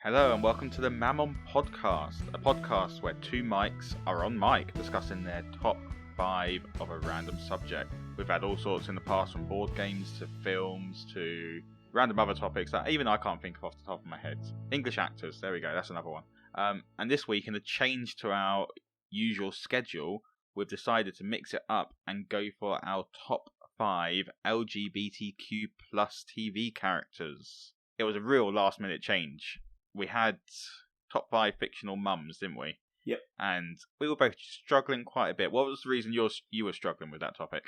Hello and welcome to the Mammon Podcast, a podcast where two mics are on mic discussing their top 5 of a random subject. We've had all sorts in the past, from board games to films to random other topics that even I can't think of off the top of my head. English actors, there we go, that's another one. And this week, in a change to our usual schedule, we've decided to mix it up and go for our top 5 LGBTQ plus TV characters. It was a real last minute change. We had top 5 fictional mums, didn't we? Yep. And we were both struggling quite a bit. What was the reason you were struggling with that topic?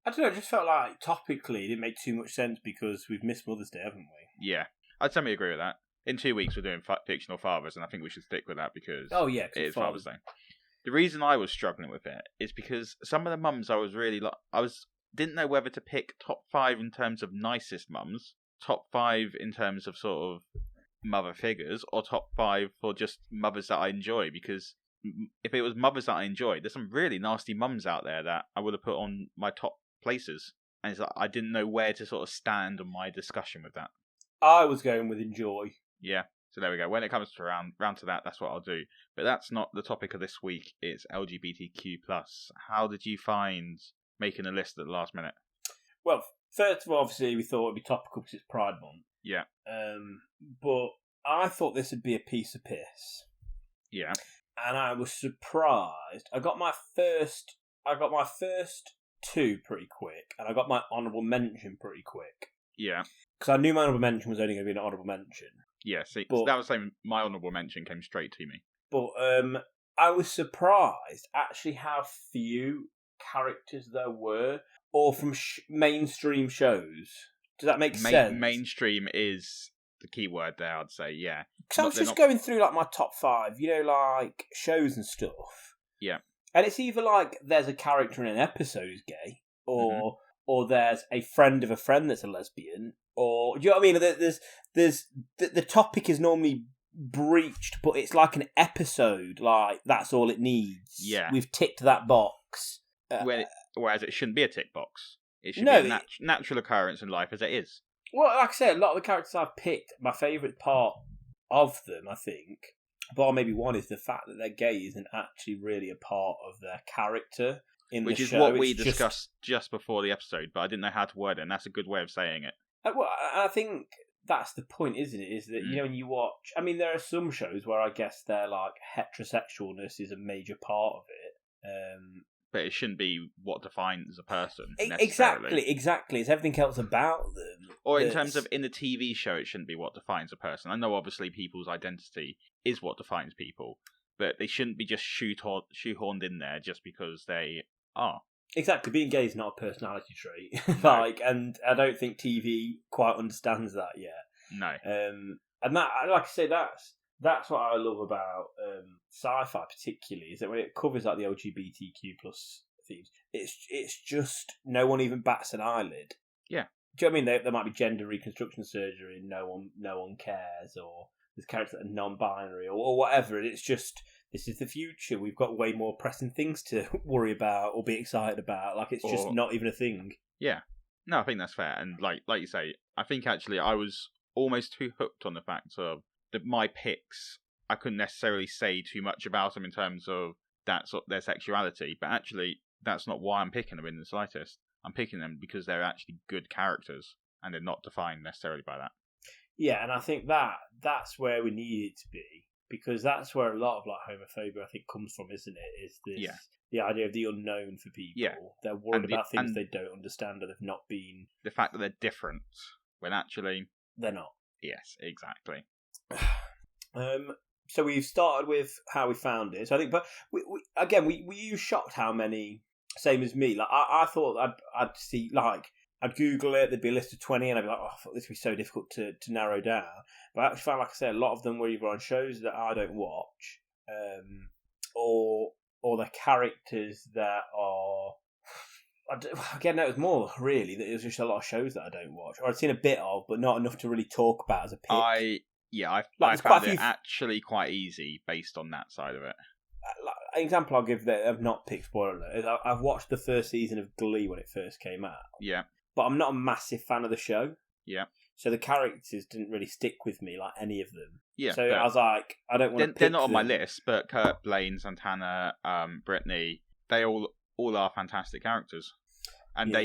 I don't know, it just felt like topically it didn't make too much sense because we've missed Mother's Day, haven't we? Yeah, I'd certainly agree with that. In 2 weeks we're doing fictional fathers, and I think we should stick with that because it is Father's Day. The reason I was struggling with it is because some of the mums I was really didn't know whether to pick top 5 in terms of nicest mums, top 5 in terms of sort of mother figures, or top 5 for just mothers that I enjoy, because if it was mothers that I enjoy, there's some really nasty mums out there that I would have put on my top places, and it's like I didn't know where to sort of stand on my discussion with that. I was going with enjoy. Yeah, so there we go. When it comes to round to that, that's what I'll do. But that's not the topic of this week. It's LGBTQ+. How did you find making a list at the last minute? Well, first of all, obviously we thought it'd be topical because it's Pride Month. Yeah. But I thought this would be a piece of piss. Yeah. And I was surprised. I got my first 2 pretty quick, and I got my honourable mention pretty quick. Yeah. Because I knew my honourable mention was only going to be an honourable mention. Yeah, see, so that was saying my honourable mention came straight to me. But I was surprised actually how few characters there were, or from mainstream shows. Does that make sense? Mainstream is the key word there, I'd say, yeah. Because I was just going through like my top 5, like shows and stuff. Yeah. And it's either like there's a character in an episode who's gay, or there's a friend of a friend that's a lesbian, or do you know what I mean? There's the topic is normally breached, but it's like an episode, like that's all it needs. Yeah. We've ticked that box. Whereas it shouldn't be a tick box. It should be a natural occurrence in life as it is. Well, like I said, a lot of the characters I've picked, my favourite part of them, I think, bar maybe one, is the fact that they're gay isn't actually really a part of their character in the show. Which is what we discussed just before the episode, but I didn't know how to word it, and that's a good way of saying it. Well, I think that's the point, isn't it? Is that, when you watch... I mean, there are some shows where I guess they're like heterosexualness is a major part of it. But it shouldn't be what defines a person. Exactly. It's everything else about them. Or in terms of in the TV show, it shouldn't be what defines a person. I know obviously people's identity is what defines people, but they shouldn't be just shoehorned in there just because they are. Exactly. Being gay is not a personality trait. No. And I don't think TV quite understands that yet. No. And that, like I say, that's what I love about sci-fi particularly, is that when it covers like the LGBTQ plus themes, it's just no one even bats an eyelid. Yeah. Do you know what I mean? There might be gender reconstruction surgery and no one cares, or there's characters that are non-binary or whatever, and it's just, this is the future. We've got way more pressing things to worry about or be excited about. Like, it's just not even a thing. Yeah. No, I think that's fair. And like you say, I think actually I was almost too hooked on the fact of my picks, I couldn't necessarily say too much about them in terms of their sexuality, but actually that's not why I'm picking them in the slightest. I'm picking them because they're actually good characters, and they're not defined necessarily by that. Yeah, and I think that's where we need it to be, because that's where a lot of like homophobia, I think, comes from, isn't it? Is this the idea of the unknown for people? Yeah. They're worried about things they don't understand, or they've not been. The fact that they're different when actually they're not. Yes, exactly. So we've started with how we found it. So I think, but we use shocked how many. Same as me. Like I thought I'd see, like, I'd Google it. There'd be a list of 20, and I'd be like, oh, I thought this would be so difficult to narrow down. But I actually found, like I said, a lot of them were either on shows that I don't watch, or the characters that are. Again, that was more really that it was just a lot of shows that I don't watch, or I'd seen a bit of, but not enough to really talk about as a pick. I found it actually quite easy based on that side of it. An example I'll give that I've not picked, spoiler alert, is I've watched the first season of Glee when it first came out. Yeah. But I'm not a massive fan of the show. Yeah. So the characters didn't really stick with me, like any of them. Yeah. So I was like, I don't want to pick They're not on them. my list, but Kurt, Blaine, Santana, Brittany, they all are fantastic characters. And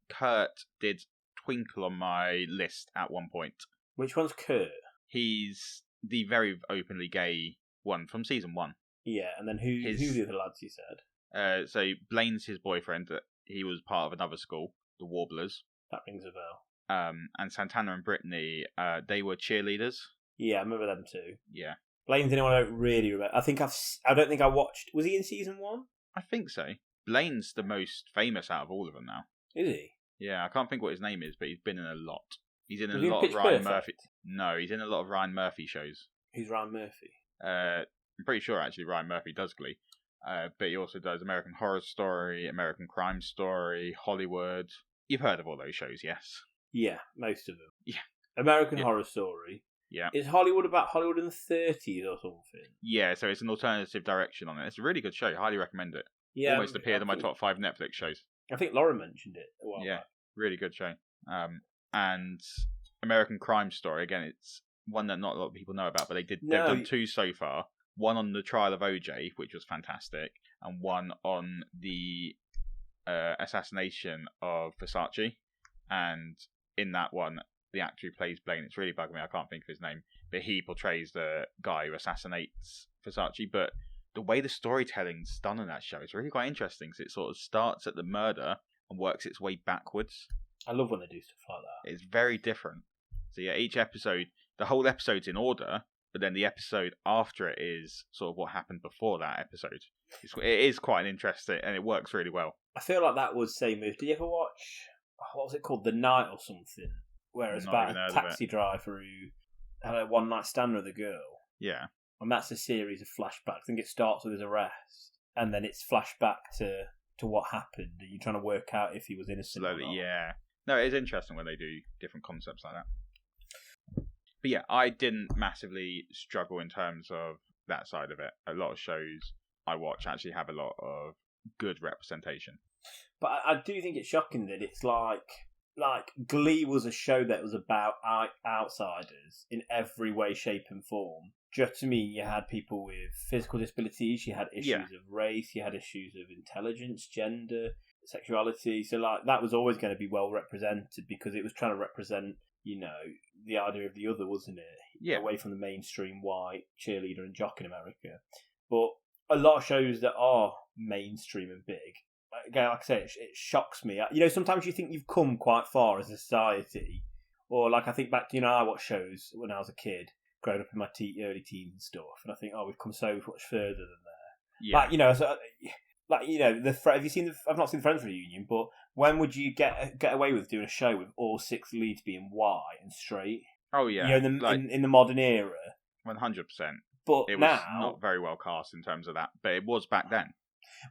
Kurt did twinkle on my list at one point. Which one's Kurt? He's the very openly gay one from season 1. Yeah, and then who's the other lads you said? So Blaine's his boyfriend. He was part of another school, the Warblers. That rings a bell. And Santana and Brittany, they were cheerleaders. Yeah, I remember them too. Yeah. Blaine's the one I don't really remember. I don't think I watched. Was he in season 1? I think so. Blaine's the most famous out of all of them now. Is he? Yeah, I can't think what his name is, but he's been in a lot. He's in a Was he in lot of Pitch Ryan Perfect? Murphy. No, he's in a lot of Ryan Murphy shows. Who's Ryan Murphy? I'm pretty sure actually Ryan Murphy does Glee. But he also does American Horror Story, American Crime Story, Hollywood. You've heard of all those shows, yes? Yeah, most of them. Yeah. American Horror Story. Yeah. Is Hollywood about Hollywood in the 30s or something? Yeah, so it's an alternative direction on it. It's a really good show. I highly recommend it. Yeah. Almost appeared in my top 5 Netflix shows. I think Laura mentioned it a while Yeah, back. really good show. And American Crime Story, again, it's one that not a lot of people know about, but they've done 2 so far. One on the trial of OJ, which was fantastic, and one on the assassination of Versace. And in that one, the actor who plays Blaine, it's really bugging me, I can't think of his name, but he portrays the guy who assassinates Versace. But the way the storytelling's done in that show is really quite interesting, because it sort of starts at the murder and works its way backwards. I love when they do stuff like that. It's very different. So yeah, each episode, the whole episode's in order, but then the episode after it is sort of what happened before that episode. It is quite an interesting, and it works really well. I feel like that was same move. Did you ever watch, what was it called, The Night or something? Where it's about a taxi driver who had a one-night stand with a girl. Yeah. And that's a series of flashbacks. I think it starts with his arrest, and then it's flashback to what happened, and you're trying to work out if he was innocent Slowly, or not. yeah. No, it is interesting when they do different concepts like that. But yeah, I didn't massively struggle in terms of that side of it. A lot of shows I watch actually have a lot of good representation. But I do think it's shocking that it's like Glee was a show that was about outsiders in every way, shape and form. Just to me, you had people with physical disabilities, you had issues of race, you had issues of intelligence, gender, sexuality. So like that was always going to be well represented because it was trying to represent, you know, the idea of the other, wasn't it? Yeah. Away from the mainstream white cheerleader and jock in America. But a lot of shows that are mainstream and big, again, like I say, it shocks me. You know, sometimes you think you've come quite far as a society, or like I think back to, you know, I watched shows when I was a kid, growing up in my early teens and stuff, and I think, oh, we've come so much further than there. Yeah. Like, you know, so, like, you know, have you seen I've not seen the Friends reunion, but when would you get away with doing a show with all 6 leads being white and straight? Oh yeah, you know, in the modern era. 100%. But it was now, not very well cast in terms of that, but it was back then.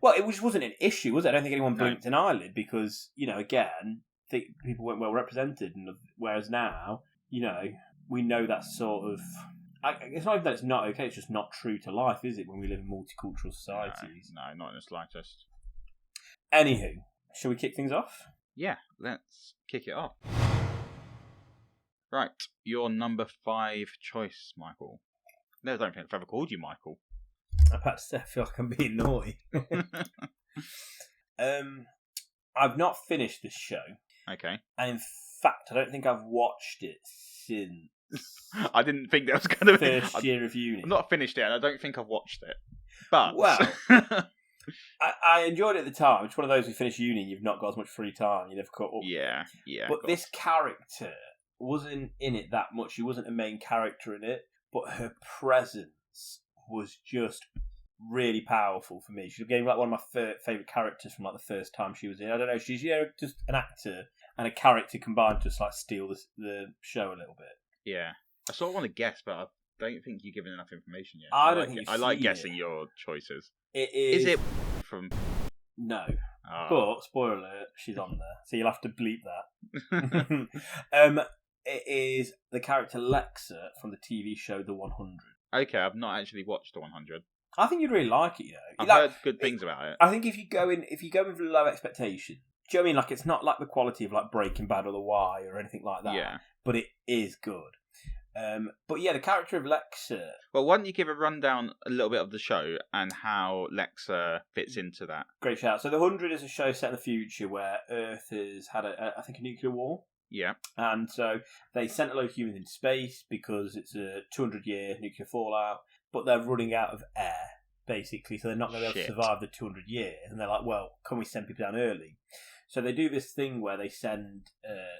Well, it just wasn't an issue, was it? I don't think anyone blinked an eyelid because, you know, again, people weren't well represented, and whereas now, you know, we know that sort of. It's not even that it's not okay; it's just not true to life, is it? When we live in multicultural societies. No, not in the slightest. Anywho, shall we kick things off? Yeah, let's kick it off. Right, your number 5 choice, Michael. No, I don't think I've ever called you Michael. I feel like I'm being naughty. I've not finished this show. Okay. And in fact, I don't think I've watched it since I didn't think that was going to be... first year of uni. I've not finished it, and I don't think I've watched it. But... Well, I enjoyed it at the time. It's one of those who finish uni and you've not got as much free time. You never caught up. Yeah. But this character wasn't in it that much. She wasn't a main character in it, but her presence was just really powerful for me. She's getting like one of my favourite characters from like the first time she was in. I don't know, she's, you know, just an actor and a character combined to just like steal the show a little bit. Yeah. I sort of want to guess, but I don't think you've given enough information yet. I don't think I like guessing your choices. It is... Is it from... No. Oh. But, spoiler alert, she's on there. So you'll have to bleep that. It is the character Lexa from the TV show The 100. Okay, I've not actually watched The 100. I think you'd really like it, you know. I've heard good things about it. I think if you go in with low expectation, do you know what I mean? Like, it's not like the quality of like Breaking Bad or The Wire or anything like that. Yeah. but it is good. But yeah, the character of Lexa. Well, why don't you give a rundown a little bit of the show and how Lexa fits into that? Great shout. So The 100 is a show set in the future where Earth has had, I think, a nuclear war. Yeah. And so they sent a load of humans into space because it's a 200-year nuclear fallout, but they're running out of air, basically, so they're not going to be able to survive the 200 years. And they're like, well, can we send people down early? So they do this thing where they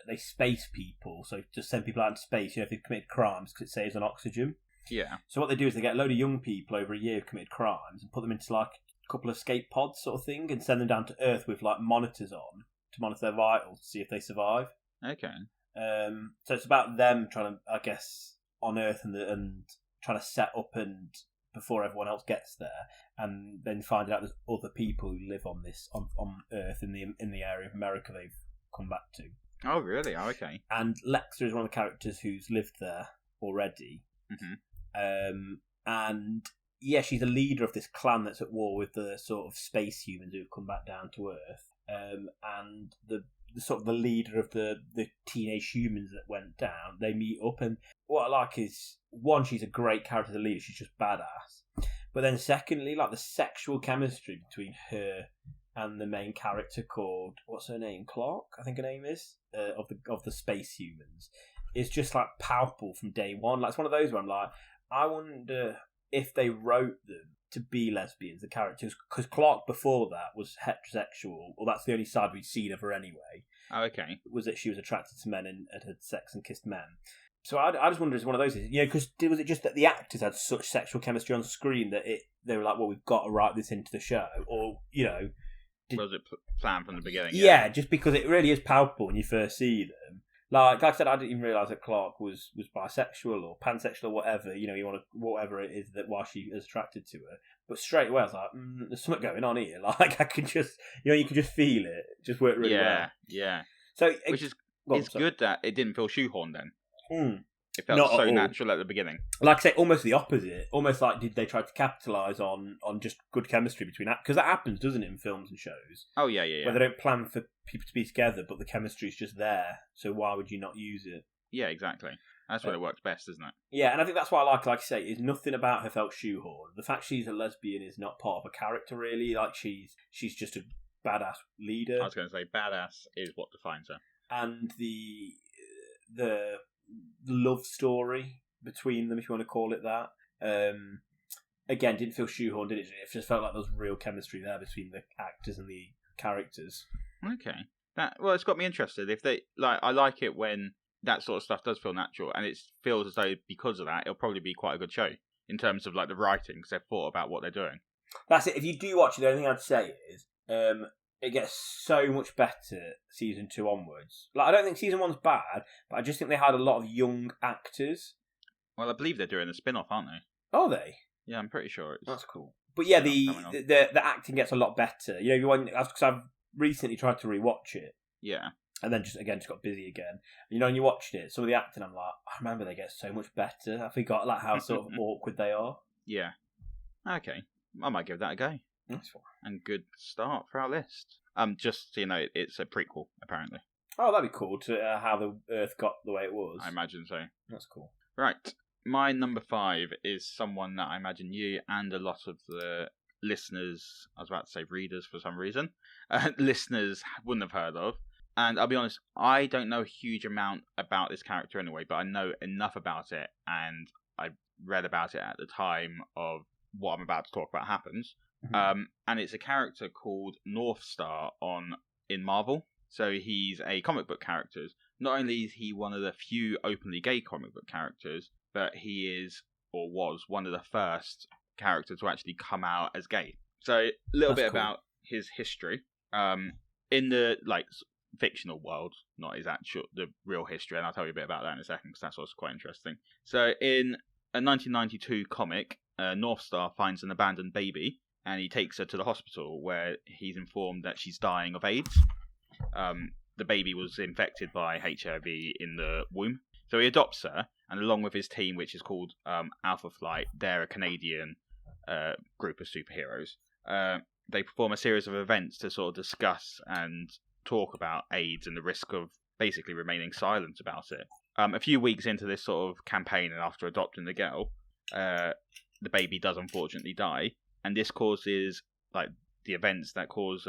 they space people, so just send people out into space, if they've committed crimes, because it saves on oxygen. Yeah. So what they do is they get a load of young people over a year who've committed crimes and put them into like a couple of escape pods sort of thing and send them down to Earth with like monitors on to monitor their vitals to see if they survive. Okay. So it's about them trying to, I guess, on Earth and trying to set up and before everyone else gets there, and then finding out there's other people who live on this on Earth in the area of America they've come back to. Oh, really? Oh, okay. And Lexa is one of the characters who's lived there already. Mm-hmm. And yeah, she's a leader of this clan that's at war with the sort of space humans who've come back down to Earth. And the sort of the leader of the teenage humans that went down, they meet up, and what I like is, one, she's a great character as a leader, she's just badass, but then secondly, like the sexual chemistry between her and the main character called, what's her name, Clark, I think her name is, of the space humans, is just like palpable from day one. Like, it's one of those where I'm like, I wonder if they wrote them to be lesbians, the characters, because Clark before that was heterosexual, or that's the only side we'd seen of her anyway. Oh, okay. Was that she was attracted to men and had sex and kissed men. So I just wonder if it's one of those, because was it just that the actors had such sexual chemistry on screen that they were like, well, we've got to write this into the show, or was it planned from the beginning? Yeah, just because it really is palpable when you first see them. Like I said, I didn't even realise that Clark was bisexual or pansexual or whatever. You want to, whatever it is that why she is attracted to her. But straight away, I was like, there's something going on here. Like I can just, you can just feel it. It just worked really well. Yeah. So which is it's good that it didn't feel shoehorned then. It felt Not so at all. natural at the beginning. Like I say, almost the opposite. Almost like did they try to capitalise on just good chemistry between actors? Because that happens, doesn't it, in films and shows? Oh, yeah. Where they don't plan for people to be together, but the chemistry's just there. So why would you not use it? Yeah, exactly. That's when it works best, isn't it? Yeah, and I think that's what I like I say, is nothing about her felt shoehorned. The fact she's a lesbian is not part of a character, really. Like, she's just a badass leader. I was going to say, badass is what defines her. And the love story between them, if you want to call it that, again, didn't feel shoehorned, did it? It just felt like there was real chemistry there between the actors and the characters. Okay. It's got me interested. If they I like it when that sort of stuff does feel natural, and it feels as though because of that, it'll probably be quite a good show in terms of like the writing, because they've thought about what they're doing. That's it. If you do watch it, the only thing I'd say is it gets so much better season 2 onwards. Like, I don't think season 1's bad, but I just think they had a lot of young actors. Well, I believe they're doing a spin-off, aren't they? Are they? Yeah, I'm pretty sure it's... That's cool. But yeah, the acting gets a lot better. Because I've recently tried to rewatch it. Yeah. And then just got busy again. And you watched it, some of the acting, I'm like, I remember they get so much better. I forgot like how sort of awkward they are. Yeah. Okay. I might give that a go. That's fine. And good start for our list. Just so you know, it's a prequel, apparently. Oh, that'd be cool to how the Earth got the way it was. I imagine so. That's cool. Right. My number 5 is someone that I imagine you and a lot of the listeners, I was about to say readers for some reason, listeners wouldn't have heard of. And I'll be honest, I don't know a huge amount about this character anyway, but I know enough about it, and I read about it at the time of what I'm about to talk about happens. Mm-hmm. And it's a character called North Star in Marvel. So he's a comic book character. Not only is he one of the few openly gay comic book characters, but he is, or was, one of the first characters to actually come out as gay. So a little bit about his history. In the fictional world, not his the real history, and I'll tell you a bit about that in a second because that's also quite interesting. So in a 1992 comic, North Star finds an abandoned baby and he takes her to the hospital where he's informed that she's dying of AIDS. The baby was infected by HIV in the womb. So he adopts her, and along with his team, which is called Alpha Flight, they're a Canadian group of superheroes. They perform a series of events to sort of discuss and talk about AIDS and the risk of basically remaining silent about it. A few weeks into this sort of campaign, and after adopting the girl, the baby does unfortunately die, and this causes like the events that cause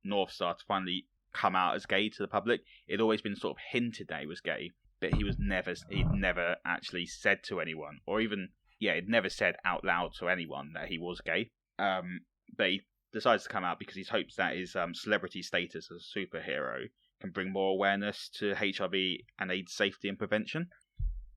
North Star to finally come out as gay to the public. It'd always been sort of hinted that he was gay, but he'd never actually said to anyone, or even he'd never said out loud to anyone that he was gay. But he decides to come out because he hopes that his celebrity status as a superhero can bring more awareness to HIV and AIDS safety and prevention.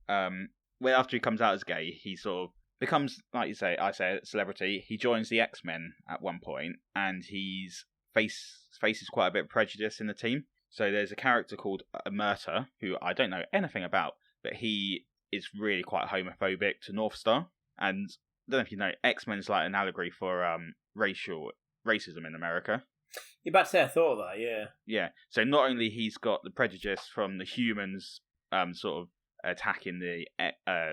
Well, after he comes out as gay, he sort of becomes, like I say, a celebrity. He joins the X-Men at one point, and he's faces quite a bit of prejudice in the team. So there's a character called Murta, who I don't know anything about, but he is really quite homophobic to North Star. And I don't know if you know, X-Men's like an allegory for racism in America. You're about to say I thought that, yeah. Yeah, so not only he's got the prejudice from the humans sort of attacking the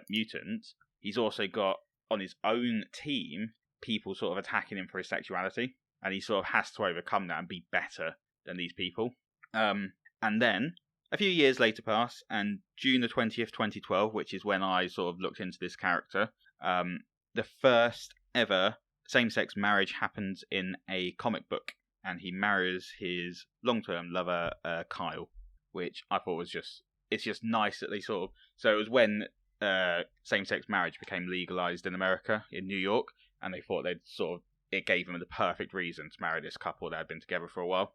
mutants, he's also got on his own team people sort of attacking him for his sexuality, and he sort of has to overcome that and be better than these people. And then a few years later pass, and June the 20th, 2012, which is when I sort of looked into this character, the first ever same-sex marriage happens in a comic book, and he marries his long-term lover, Kyle, which I thought was it's just nice that they sort of... So it was when same-sex marriage became legalized in America, in New York, and they thought it gave them the perfect reason to marry this couple that had been together for a while.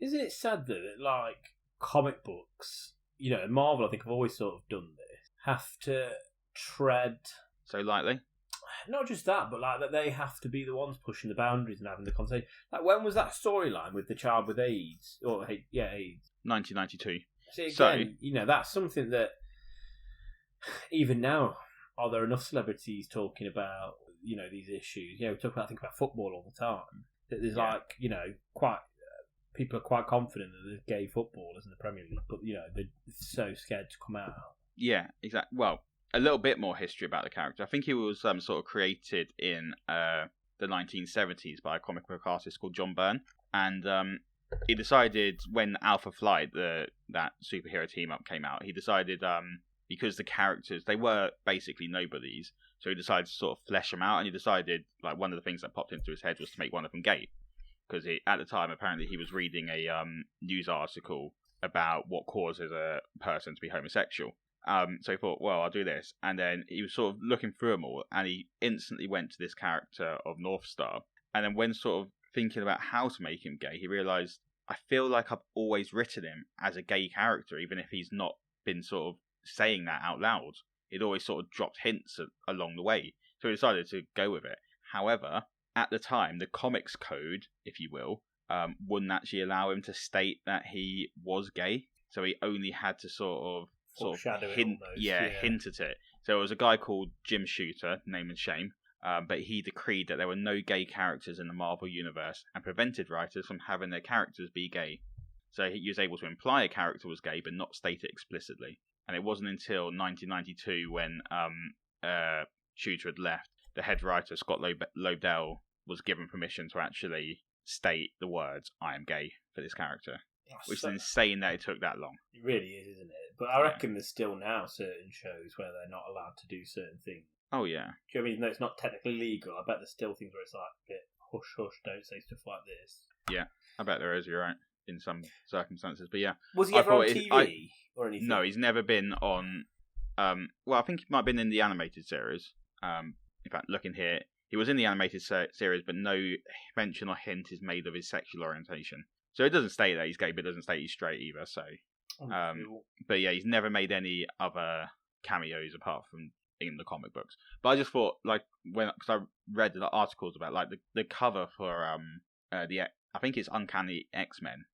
Isn't it sad that, like, comic books, Marvel, I think, have always sort of done this, have to tread... So lightly? Not just that, but like that they have to be the ones pushing the boundaries and having the conversation. Like, when was that storyline with the child with AIDS? Or, AIDS. 1992. See, again, that's something that, even now, are there enough celebrities talking about, these issues? We talk about football all the time. That there's quite... people are quite confident that there's gay footballers in the Premier League, but they're so scared to come out. Yeah, exactly. Well, a little bit more history about the character. I think he was sort of created in the 1970s by a comic book artist called John Byrne, and he decided when Alpha Flight, that superhero team up came out, he decided because the characters, they were basically nobodies, so he decided to sort of flesh them out, and he decided like one of the things that popped into his head was to make one of them gay. Because at the time, apparently, he was reading a news article about what causes a person to be homosexual. So he thought, well, I'll do this. And then he was sort of looking through them all, and he instantly went to this character of North Star. And then when sort of thinking about how to make him gay, he realised, I feel like I've always written him as a gay character, even if he's not been sort of saying that out loud. He'd always sort of dropped hints along the way. So he decided to go with it. However... at the time, the comics code, if you will, wouldn't actually allow him to state that he was gay. So he only had to sort of hint at it. So it was a guy called Jim Shooter, name and shame, but he decreed that there were no gay characters in the Marvel Universe and prevented writers from having their characters be gay. So he was able to imply a character was gay, but not state it explicitly. And it wasn't until 1992 when Shooter had left, the head writer, Scott Lobdell, was given permission to actually state the words "I am gay" for this character, which is insane that it took that long. It really is, isn't it? But I reckon there's still now certain shows where they're not allowed to do certain things. Oh yeah. Do you know what I mean? Even though it's not technically legal, I bet there's still things where it's like a bit hush hush, don't say stuff like this. Yeah, I bet there is. You're right in some circumstances, but yeah. Was he ever on TV or anything? No, he's never been on. Well, I think he might have been in the animated series. In fact, looking here. He was in the animated series, but no mention or hint is made of his sexual orientation. So it doesn't state that he's gay, but it doesn't state he's straight either. So, but yeah, he's never made any other cameos apart from in the comic books. But I just thought, like, because I read the articles about like the cover for I think it's Uncanny X-Men,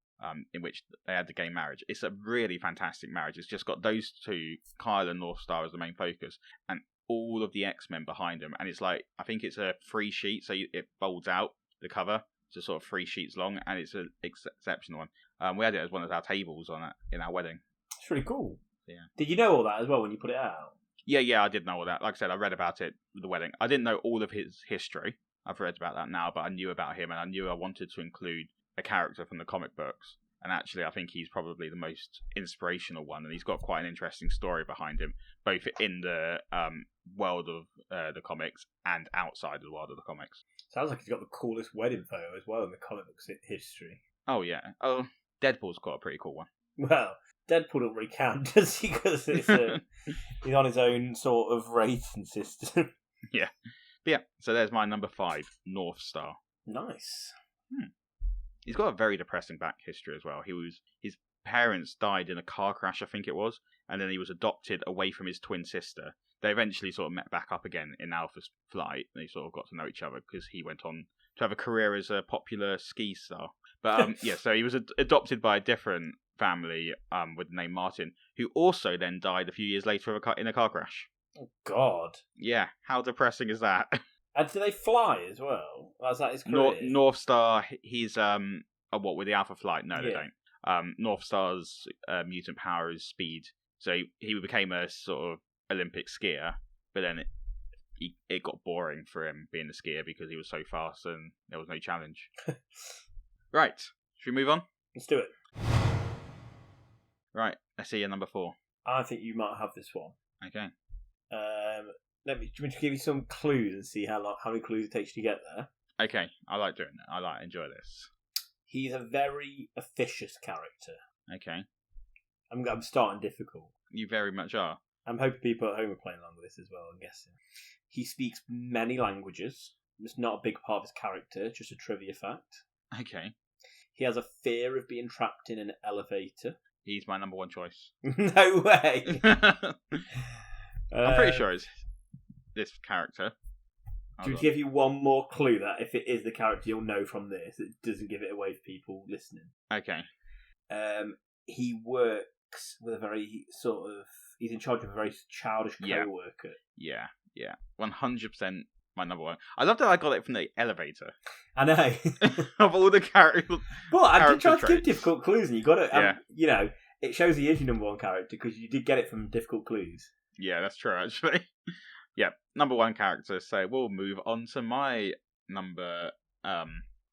in which they had the gay marriage. It's a really fantastic marriage. It's just got those two, Kyle and North Star, as the main focus, and all of the X-Men behind him, and it's like, I think it's a 3 sheet, so it folds out the cover to sort of 3 sheets long, and it's an exceptional one. We had it as one of our tables in our wedding. It's really cool. Yeah. Did you know all that as well when you put it out? Yeah, I did know all that. Like I said, I read about it at the wedding. I didn't know all of his history. I've read about that now, but I knew about him, and I knew I wanted to include a character from the comic books. And actually, I think he's probably the most inspirational one, and he's got quite an interesting story behind him, both in the world of the comics and outside the world of the comics. Sounds like he's got the coolest wedding photo as well in the comic books history. Oh, yeah. Oh, Deadpool's got a pretty cool one. Well, Deadpool don't really count, does he? Because he's on his own sort of rating system. Yeah. But yeah, so there's my number 5, North Star. Nice. He's got a very depressing back history as well. His parents died in a car crash, I think it was, and then he was adopted away from his twin sister. They eventually sort of met back up again in Alpha's flight, and they sort of got to know each other because he went on to have a career as a popular ski star. But yeah, so he was adopted by a different family with the name Martin, who also then died a few years later in a car crash. Oh, God. Yeah, how depressing is that? And do they fly as well? Was that his career? North Star, he's what with the Alpha Flight? No, they don't. North Star's mutant power is speed, so he became a sort of Olympic skier, but then it got boring for him being a skier because he was so fast and there was no challenge. Right, should we move on? Let's do it. Right, let's see your number 4. I think you might have this one. Okay. Do you want me to give you some clues and see how many clues it takes you to get there? Okay, I like doing that. Enjoy this. He's a very officious character. Okay. I'm starting difficult. You very much are. I'm hoping people at home are playing along with this as well, I'm guessing. He speaks many languages. It's not a big part of his character, just a trivia fact. Okay. He has a fear of being trapped in an elevator. He's my number 1 choice. No way! I'm pretty sure it's this character. Do we give you one more clue that if it is the character you'll know from this, it doesn't give it away for people listening? Okay. He works with a very sort of... He's in charge of a very childish co-worker. Yeah. 100% my number 1. I love that I got it from the elevator. I know. Of all the characters. But I did try to give difficult clues and you got it. Yeah. It shows he is your number 1 character because you did get it from difficult clues. Yeah, that's true, actually. Yeah, number 1 character. So we'll move on to my number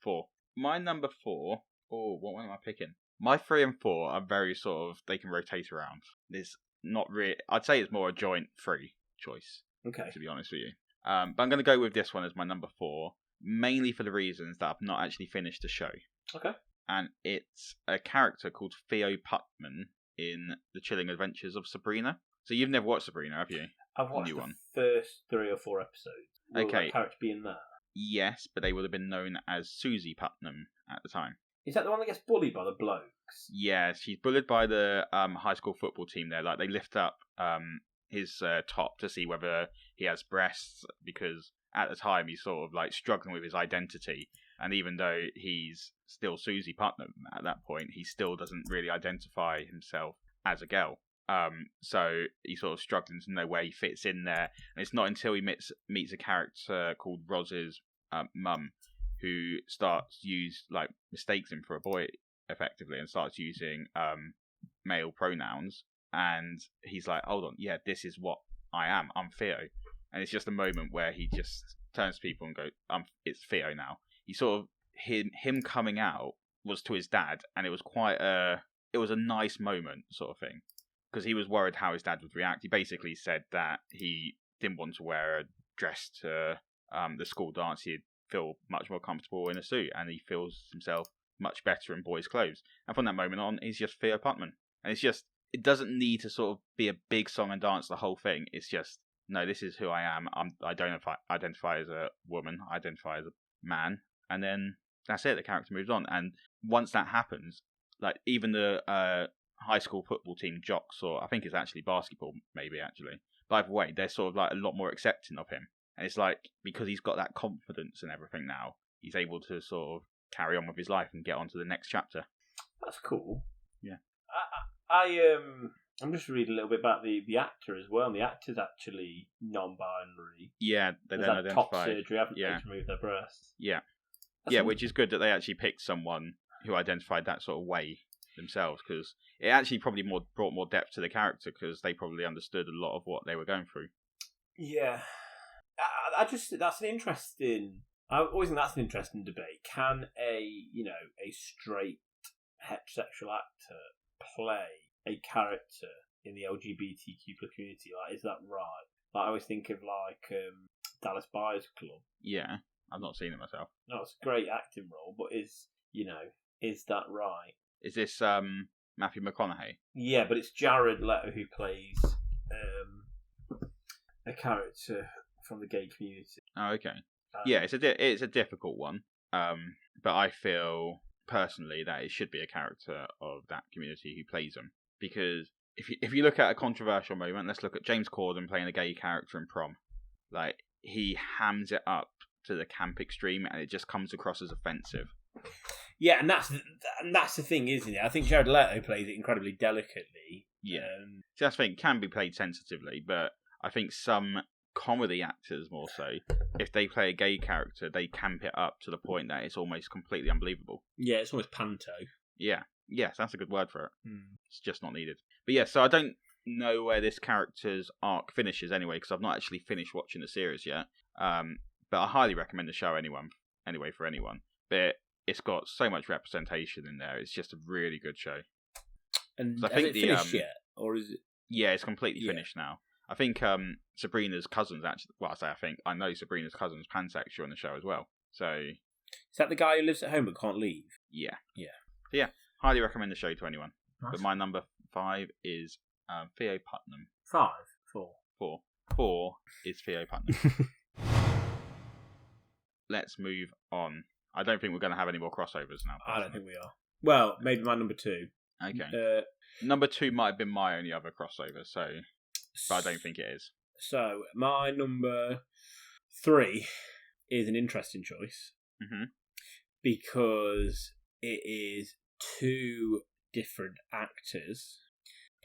4. My number 4. Oh, what one am I picking? My 3 and 4 are very sort of, they can rotate around. There's not really. I'd say it's more a joint 3 choice. Okay. To be honest with you, but I'm going to go with this one as my number 4, mainly for the reasons that I've not actually finished the show. Okay. And it's a character called Theo Putman in The Chilling Adventures of Sabrina. So you've never watched Sabrina, have you? I've watched the first 3 or 4 episodes. Will that character be in that? Yes, but they would have been known as Susie Putnam at the time. Is that the one that gets bullied by the blokes? Yeah, she's bullied by the high school football team there. Like, they lift up his top to see whether he has breasts, because at the time he's sort of like struggling with his identity. And even though he's still Susie Putnam at that point, he still doesn't really identify himself as a girl. So he's sort of struggling to know where he fits in there. And it's not until he meets a character called Roz's mum, who starts mistakes him for a boy effectively, and starts using male pronouns. And he's like, hold on, yeah, this is what I am. I'm Theo. And it's just a moment where he just turns to people and goes, it's Theo now. He sort of, him coming out was to his dad, and it was it was a nice moment sort of thing. Because he was worried how his dad would react. He basically said that he didn't want to wear a dress to the school dance. He'd feel much more comfortable in a suit, and he feels himself much better in boys' clothes. And from that moment on, he's just Theo Putman. And it's just, it doesn't need to sort of be a big song and dance the whole thing. It's just, no, this is who I am. I don't identify as a woman. I identify as a man. And then that's it. The character moves on. And once that happens, like even the high school football team jocks, or I think it's actually basketball, maybe actually. By the way, they're sort of like a lot more accepting of him. And it's like, because he's got that confidence and everything now, he's able to sort of carry on with his life and get on to the next chapter. That's cool. Yeah. I'm just reading a little bit about the actor as well, and the actor's actually non-binary. Yeah, they don't identify. Top surgery, haven't they, to remove their breasts? Yeah. Which is good that they actually picked someone who identified that sort of way themselves, because it actually probably brought more depth to the character, because they probably understood a lot of what they were going through. Yeah. I always think that's an interesting debate. Can a straight heterosexual actor play a character in the LGBTQ community. Like, is that right? Like, I always think of Dallas Buyers Club. Yeah, I've not seen it myself. No, it's a great acting role, but is that right? Is this Matthew McConaughey? Yeah, but it's Jared Leto who plays a character from the gay community. Oh, okay. Yeah, it's a difficult one. But I feel personally that it should be a character of that community who plays them, because if you look at a controversial moment, let's look at James Corden playing a gay character in Prom. Like, he hams it up to the camp extreme, and it just comes across as offensive. Yeah, and that's the thing, isn't it? I think Jared Leto plays it incredibly delicately. Yeah, so that's the thing. It can be played sensitively, but I think some comedy actors more so, if they play a gay character, they camp it up to the point that it's almost completely unbelievable. Yeah, it's almost panto. Yeah, yes, that's a good word for it. It's just not needed. But yeah, so I don't know where this character's arc finishes anyway, because I've not actually finished watching the series yet. But I highly recommend the show for anyone. But it's got so much representation in there. It's just a really good show. And so has it finished yet, or is it? Yeah, it's completely finished now. I think Sabrina's cousin's actually. Well, I know Sabrina's cousin's pansexual in the show as well. So is that the guy who lives at home but can't leave? Yeah. Yeah. So yeah, highly recommend the show to anyone. Nice. But my number 5 is Theo Putnam. 4 is Theo Putnam. Let's move on. I don't think we're going to have any more crossovers now. I don't think we are. Well, maybe my number 2. Okay. Number 2 might have been my only other crossover, but I don't think it is. So my number 3 is an interesting choice, because it is 2 different actors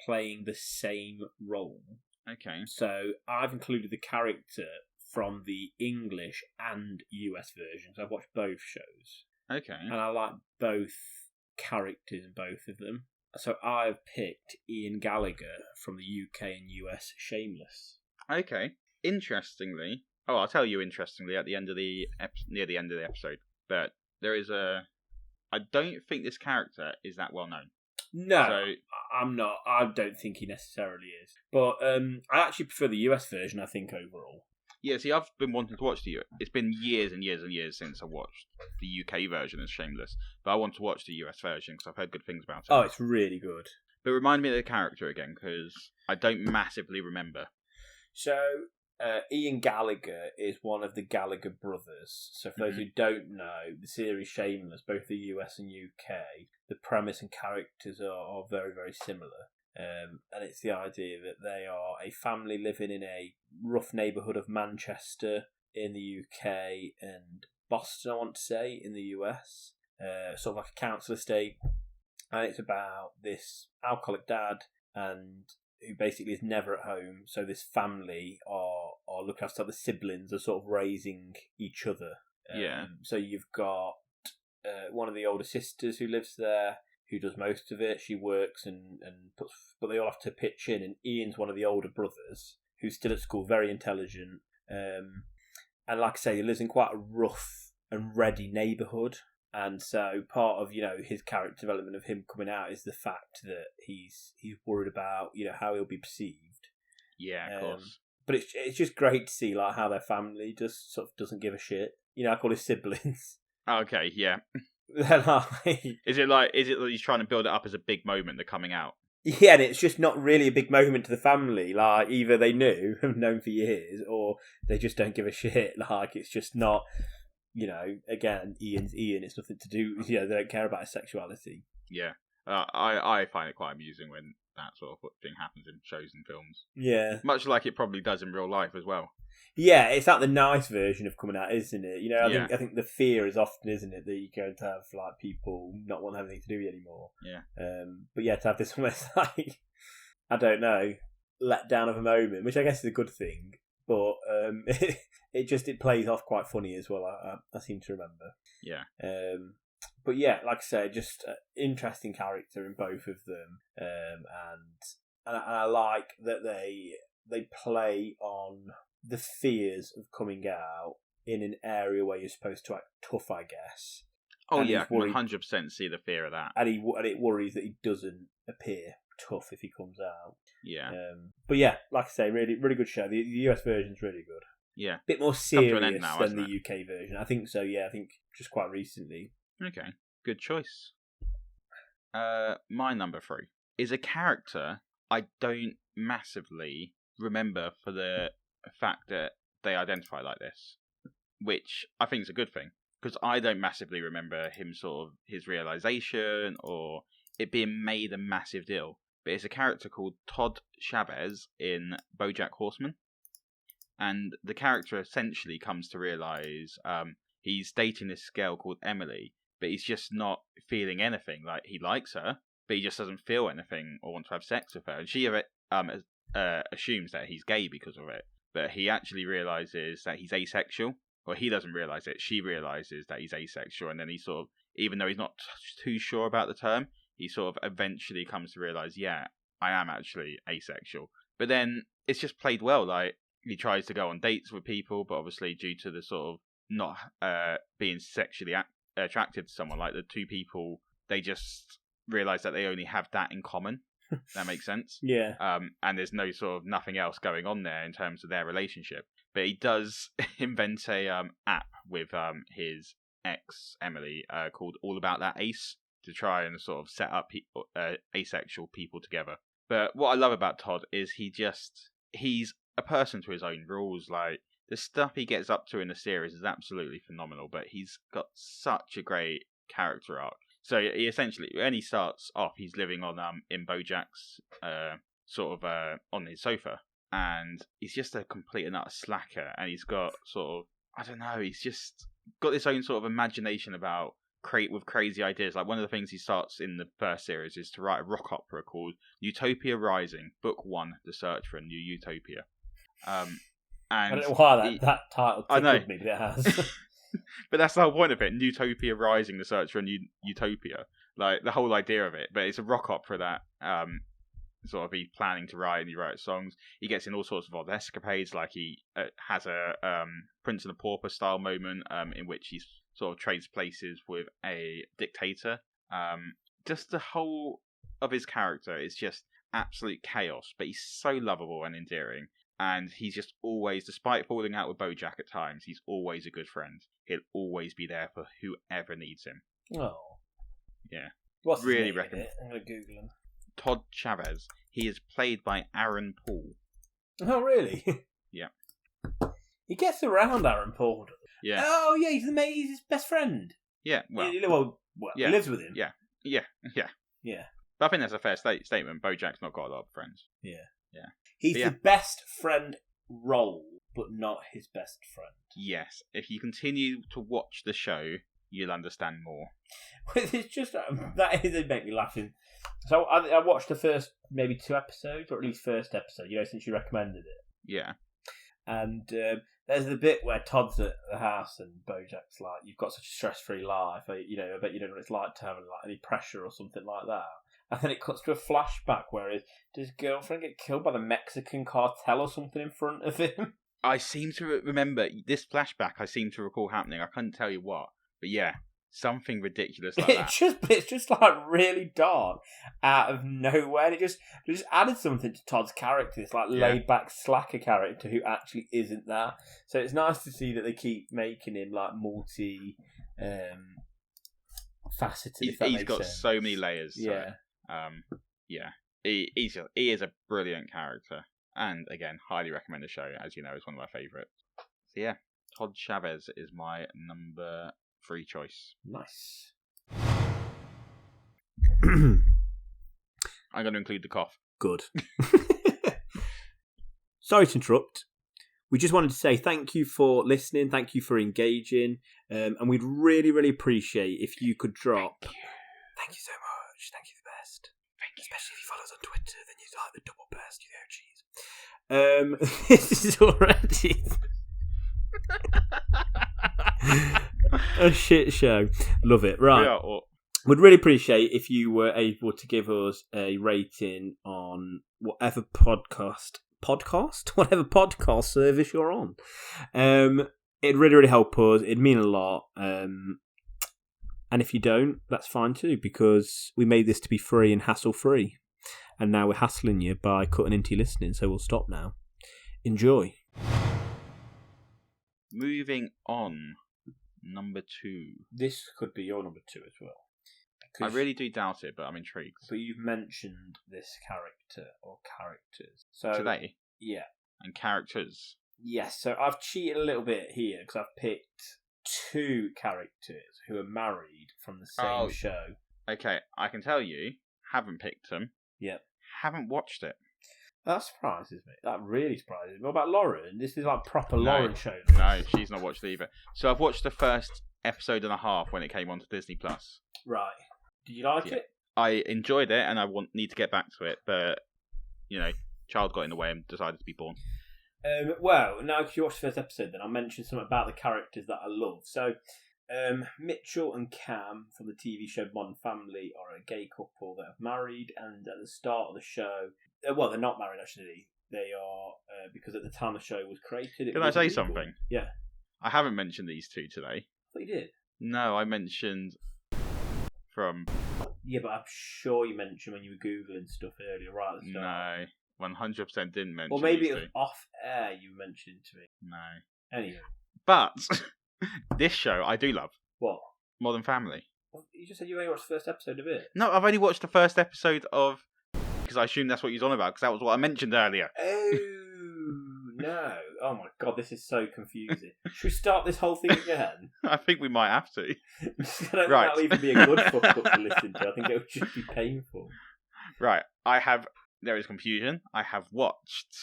playing the same role. Okay. So I've included the character from the English and US versions. I've watched both shows. Okay. And I like both characters in both of them. So I've picked Ian Gallagher from the UK and US Shameless. Okay. Interestingly, I'll tell you interestingly at the end of near the end of the episode. But there is I don't think this character is that well known. No, I'm not. I don't think he necessarily is. But I actually prefer the US version, I think, overall. Yeah, see, I've been wanting to watch it's been years and years and years since I watched the UK version of Shameless. But I want to watch the US version because I've heard good things about it. Oh, it's really good. But remind me of the character again, because I don't massively remember. So, Ian Gallagher is one of the Gallagher brothers. So for those who don't know, the series Shameless, both the US and UK, the premise and characters are very, very similar. And it's the idea that they are a family living in a rough neighbourhood of Manchester in the UK and Boston, I want to say, in the US. Sort of like a council estate. And it's about this alcoholic dad and who basically is never at home. So this family are looking after the siblings are sort of raising each other. So you've got one of the older sisters who lives there, who does most of it. She works but they all have to pitch in. And Ian's one of the older brothers who's still at school, very intelligent. And like I say, he lives in quite a rough and ready neighbourhood. And so part of, his character development of him coming out is the fact that he's worried about, how he'll be perceived. Yeah, of course. But it's just great to see like how their family just sort of doesn't give a shit. I call his siblings. Okay, yeah. They're like, is it that he's trying to build it up as a big moment, the coming out? Yeah, and it's just not really a big moment to the family. Like, either they have known for years, or they just don't give a shit. Like, it's just not, again, Ian's Ian. It's nothing to do, they don't care about his sexuality. Yeah. I find it quite amusing when that sort of thing happens in shows and films. Yeah. Much like it probably does in real life as well. Yeah, it's like the nice version of coming out, isn't it? I Yeah. think the fear is often, isn't it, that you're going to have like people not want to have anything to do with you anymore. Yeah. But yeah, to have this almost like, I don't know, let down of a moment, which I guess is a good thing. But it plays off quite funny as well. I seem to remember. Yeah. But yeah, like I say, just interesting character in both of them, and I like that they play on the fears of coming out in an area where you're supposed to act tough, I guess. Oh And yeah, I he's can worried. 100% see the fear of that. And it worries that he doesn't appear tough if he comes out. Yeah. But yeah, like I say, really, really good show. The US version's really good. Yeah. Bit more to an serious end now, than the hasn't UK version. I think so. Yeah, I think just quite recently. Okay, good choice. My number 3 is a character I don't massively remember for the fact that they identify like this, which I think is a good thing, because I don't massively remember him sort of his realization or it being made a massive deal. But it's a character called Todd Chavez in BoJack Horseman, and the character essentially comes to realize he's dating this girl called Emily, but he's just not feeling anything. Like, he likes her, but he just doesn't feel anything or want to have sex with her. And she assumes that he's gay because of it, but he actually realizes that he's asexual. Well, he doesn't realize it. She realizes that he's asexual, and then he sort of, even though he's not too sure about the term, he sort of eventually comes to realize, yeah, I am actually asexual. But then it's just played well. Like, he tries to go on dates with people, but obviously due to the sort of not being sexually attracted to someone, like the two people, they just realize that they only have that in common. That makes sense. Yeah. And there's no sort of nothing else going on there in terms of their relationship. But he does invent a app with his ex Emily called All About That Ace to try and sort of set up asexual people together. But what I love about Todd is he's a person to his own rules. Like, the stuff he gets up to in the series is absolutely phenomenal, but he's got such a great character arc. So he essentially, when he starts off, he's living on in BoJack's sort of on his sofa, and he's just a complete and utter slacker. And he's got sort of, I don't know, he's just got this own sort of imagination about with crazy ideas. Like, one of the things he starts in the first series is to write a rock opera called Utopia Rising, Book 1: The Search for a New Utopia. And I don't know why that title tickled me, but it has. But that's the whole point of it. Utopia Rising, The Search for a New Utopia. Like, the whole idea of it. But it's a rock opera that sort of he's planning to write, and he writes songs. He gets in all sorts of odd escapades. Like, he has a Prince and the Pauper style moment in which he sort of trades places with a dictator. Just the whole of his character is just absolute chaos, but he's so lovable and endearing. And he's just always, despite falling out with BoJack at times, he's always a good friend. He'll always be there for whoever needs him. Oh. Yeah. What's his really name recommend. in it? I'm going to Google him. Todd Chavez. He is played by Aaron Paul. Oh, really? Yeah. He gets around, Aaron Paul. Yeah. Oh, yeah, he's his best friend. Yeah, well, he lives with him. Yeah. Yeah. But I think that's a fair statement. BoJack's not got a lot of friends. Yeah. Yeah. He's the best friend role, but not his best friend. Yes. If you continue to watch the show, you'll understand more. It's just, that is make me laughing. So I watched the first maybe 2 episodes, or at least first episode, since you recommended it. Yeah. And there's the bit where Todd's at the house and BoJack's like, "You've got such a stress-free life. I bet you don't know what it's like to have any pressure or something like that." And then it cuts to a flashback where does his girlfriend get killed by the Mexican cartel or something in front of him? I seem to remember this flashback. I seem to recall happening. I couldn't tell you what, but yeah, something ridiculous like that. It's just like really dark out of nowhere. And it just added something to Todd's character. This like laid back slacker character who actually isn't that. So it's nice to see that they keep making him like multi faceted. He's got so many layers. Yeah. He is a brilliant character, and again, highly recommend the show. As you know, it's one of my favourites. So yeah, Todd Chavez is my number 3 choice. Nice. I'm going to include the cough. Good. Sorry to interrupt. We just wanted to say thank you for listening, thank you for engaging, and we'd really, really appreciate if you could drop. Thank you so much. Thank you the best. Thank you. Especially if you follow us on Twitter, then you like the double best, This is already a shit show. Love it. Right. We'd really appreciate if you were able to give us a rating on whatever whatever podcast service you're on. It'd really, really help us. It'd mean a lot. And And if you don't, that's fine too, because we made this to be free and hassle-free. And now we're hassling you by cutting into your listening, so we'll stop now. Enjoy. Moving on, number 2. This could be your number 2 as well. I really do doubt it, but I'm intrigued. But you've mentioned this character or characters. So Today? Yeah. And characters? Yes, so I've cheated a little bit here because I've picked 2 characters who are married from the same show. Okay, I can tell you, haven't picked them. Yep. Haven't watched it. That surprises me. That really surprises me. What about Lauren? This is like proper Lauren show. No, she's not watched it either. So I've watched the first episode and a half when it came onto Disney Plus. Right. Did you like it? I enjoyed it, and I need to get back to it, but child got in the way and decided to be born. Well, now if you watch the first episode, then I'll mention something about the characters that I love. So, Mitchell and Cam from the TV show Modern Family are a gay couple that have married, and at the start of the show, well, they're not married actually. They are because at the time the show was created. Can I say something? Yeah. I haven't mentioned these 2 today. I thought you did. No, I mentioned from. Yeah, but I'm sure you mentioned when you were googling stuff earlier, right at the start. No, 100% didn't mention. Or maybe these it was 2. off air. You mentioned it to me. No. Anyway. But this show I do love. What? Modern Family. Well, you just said you only watched the first episode of it. No, I've only watched the first episode of. Because I assume that's what you're on about, because that was what I mentioned earlier. Oh, no. Oh my god, this is so confusing. Should we start this whole thing again? I think we might have to. I don't think that'll even be a good fuck up to listen to. I think it would just be painful. Right, there is confusion. I have watched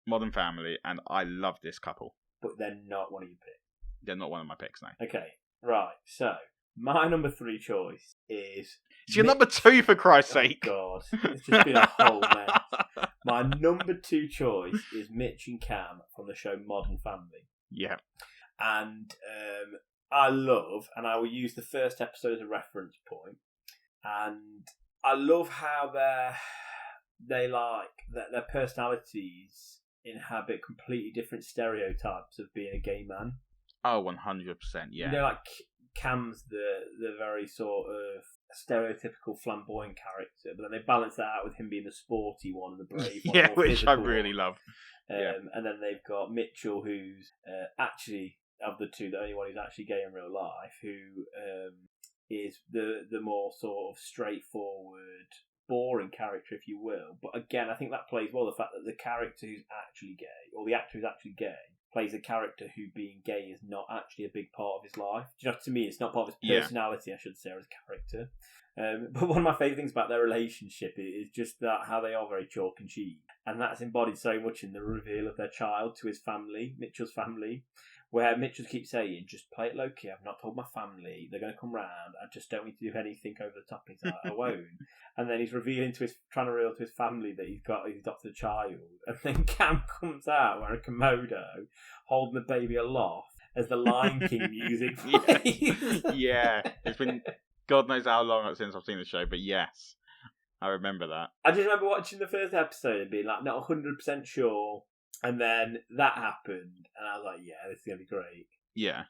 Modern Family, and I love this couple. But they're not one of your picks. They're not one of my picks now. Okay, right, so my number 3 choice is... It's your number 2, for Christ's sake. God, it's just been a whole mess. My number 2 choice is Mitch and Cam from the show Modern Family. Yeah. And I love, and I will use the first episode as a reference point, and I love how their personalities inhabit completely different stereotypes of being a gay man. Oh, 100%, yeah. Like Cam's the very sort of stereotypical flamboyant character, but then they balance that out with him being the sporty one and the brave one. Yeah, which I really love. And then they've got Mitchell, who's actually, of the 2, the only one who's actually gay in real life, who is the more sort of straightforward, boring character, if you will. But again, I think that plays well the fact that the character who's actually gay, or the actor who's actually gay, plays a character who being gay is not actually a big part of his life. Do you know, to me, it's not part of his personality, I should say, or his character. But one of my favourite things about their relationship is just that how they are very chalk and cheese. And that's embodied so much in the reveal of their child to his family, Mitchell's family, where Mitchell keeps saying, just play it low-key, I've not told my family, they're going to come round, I just don't need to do anything over the top. He's like, I won't. And then he's trying to reveal to his family that he's adopted a child. And then Cam comes out wearing a Komodo, holding the baby aloft as the Lion King music plays. Yeah, it's been God knows how long since I've seen the show, but yes, I remember that. I just remember watching the first episode and being like, not 100% sure. And then that happened, and I was like, yeah, this is going to be great. Yeah.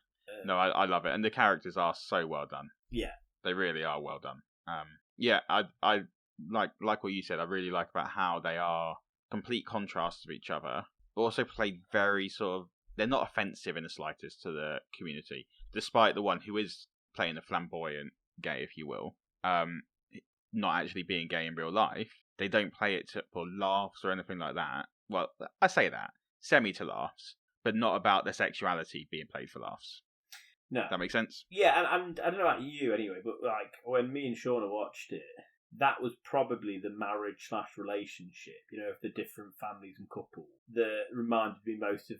No, I love it. And the characters are so well done. Yeah. They really are well done. Yeah, I like what you said, I really like about how they are complete contrasts of each other, but also played very sort of, they're not offensive in the slightest to the community, despite the one who is playing a flamboyant gay, if you will, not actually being gay in real life. They don't play it for laughs or anything like that. Well, I say that, semi to laughs, but not about their sexuality being played for laughs. No. That makes sense? Yeah, and I don't know about you anyway, but like when me and Shauna watched it, that was probably the marriage/relationship, of the different families and couples that reminded me most of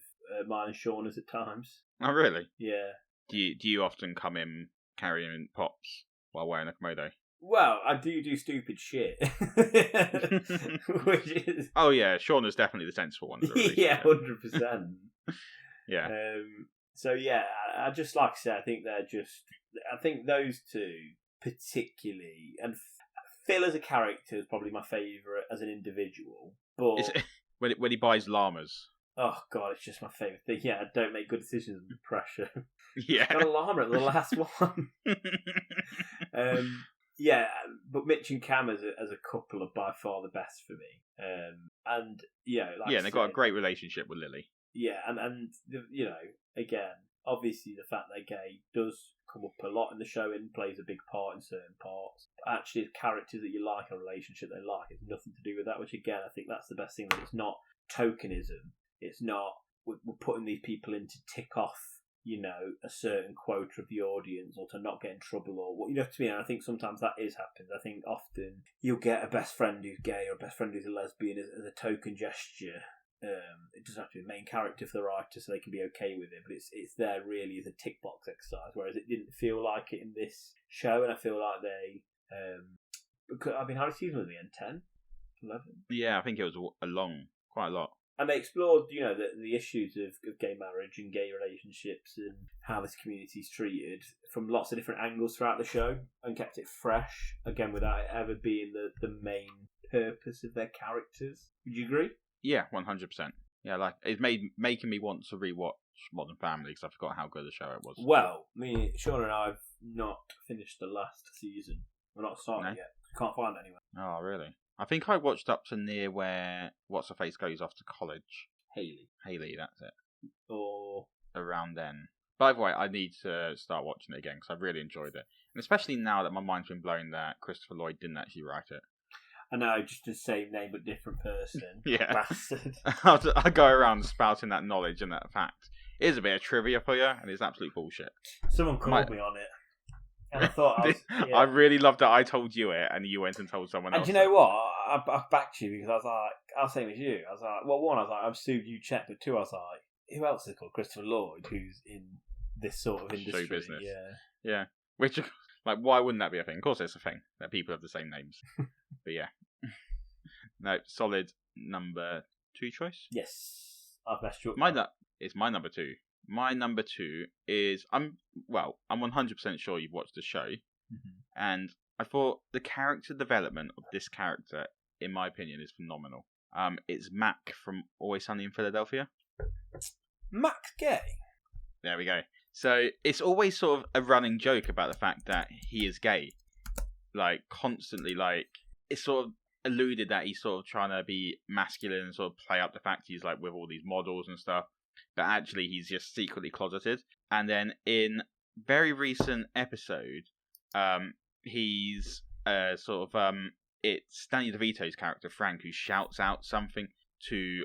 mine and Shauna's at times. Oh, really? Yeah. Do you often come in carrying pops while wearing a Komodo? Well, I do stupid shit. Which is... Oh, yeah, Shauna's definitely the sensible one. Yeah, 100%. Yeah. So, yeah, I just, like I said, I think those two particularly, and Phil as a character is probably my favourite as an individual. But when he buys llamas. Oh, God, it's just my favourite thing. Yeah, I don't make good decisions under pressure. Yeah. Got a llama at the last one. Yeah, but Mitch and Cam as a couple are by far the best for me. And and they've got a great relationship with Lily. Yeah, and again, obviously the fact they're gay does come up a lot in the show and plays a big part in certain parts. But actually, characters that you like, a relationship they like, has nothing to do with that. Which again, I think that's the best thing. That it's not tokenism. It's not we're putting these people in to tick off, a certain quota of the audience, or to not get in trouble, or what to me. And I think sometimes that is happening. I think often you'll get a best friend who's gay or a best friend who's a lesbian as a token gesture. It doesn't have to be the main character for the writer, so they can be okay with it. But it's there really as a tick box exercise. Whereas it didn't feel like it in this show, and I feel like they. How many seasons was it? 10, 11? Yeah, I think it was quite a lot. And they explored, the issues of gay marriage and gay relationships and how this community is treated from lots of different angles throughout the show, and kept it fresh, again, without it ever being the main purpose of their characters. Would you agree? Yeah, 100%. Yeah, like it's making me want to rewatch Modern Family because I forgot how good a show it was. Well, Sean and I have not finished the last season. We're not started yet. Can't find it anywhere. Oh, really? I think I watched up to near where What's-Her-Face goes off to college. Haley, that's it. Or around then. By the way, I need to start watching it again because I really enjoyed it. And especially now that my mind's been blown that Christopher Lloyd didn't actually write it. I know, just the same name but different person. Yeah. Bastard. I go around spouting that knowledge and that fact. Here's a bit of trivia for you, and it's absolute bullshit. Someone called me on it. And I thought I really loved that I told you it, and you went and told someone else. And do you know what? I backed you because I was like, I was same as you. I was like, well, one, I was like, I'm Sue, you check, but two, I was like, who else is called Christopher Lloyd who's in this sort of industry? Show business. Yeah. Yeah. Which, like, why wouldn't that be a thing? Of course it's a thing, that people have the same names. But yeah. No, solid number 2 choice? Yes. I've messed you up. It's my number 2. My number 2 is, I'm 100% sure you've watched the show, and I thought the character development of this character, in my opinion, is phenomenal. It's Mac from Always Sunny in Philadelphia. Mac's gay? There we go. So it's always sort of a running joke about the fact that he is gay. Like, constantly, like, it's sort of alluded that he's sort of trying to be masculine and sort of play up the fact he's, like, with all these models and stuff. But actually, he's just secretly closeted. And then in very recent episode, he's it's Danny DeVito's character, Frank, who shouts out something to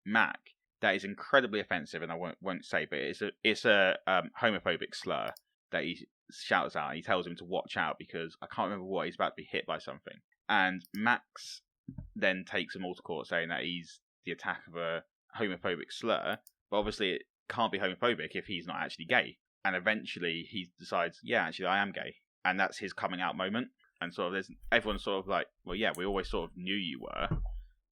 Mac that is incredibly offensive, and I won't say, but it's a homophobic slur that he shouts out. He tells him to watch out because I can't remember what, he's about to be hit by something. And Max then takes him all to court saying that he's the attack of a homophobic slur, but obviously it can't be homophobic if he's not actually gay. And eventually he decides, yeah, actually I am gay. And that's his coming out moment. And sort of everyone's sort of like, well, yeah, we always sort of knew you were.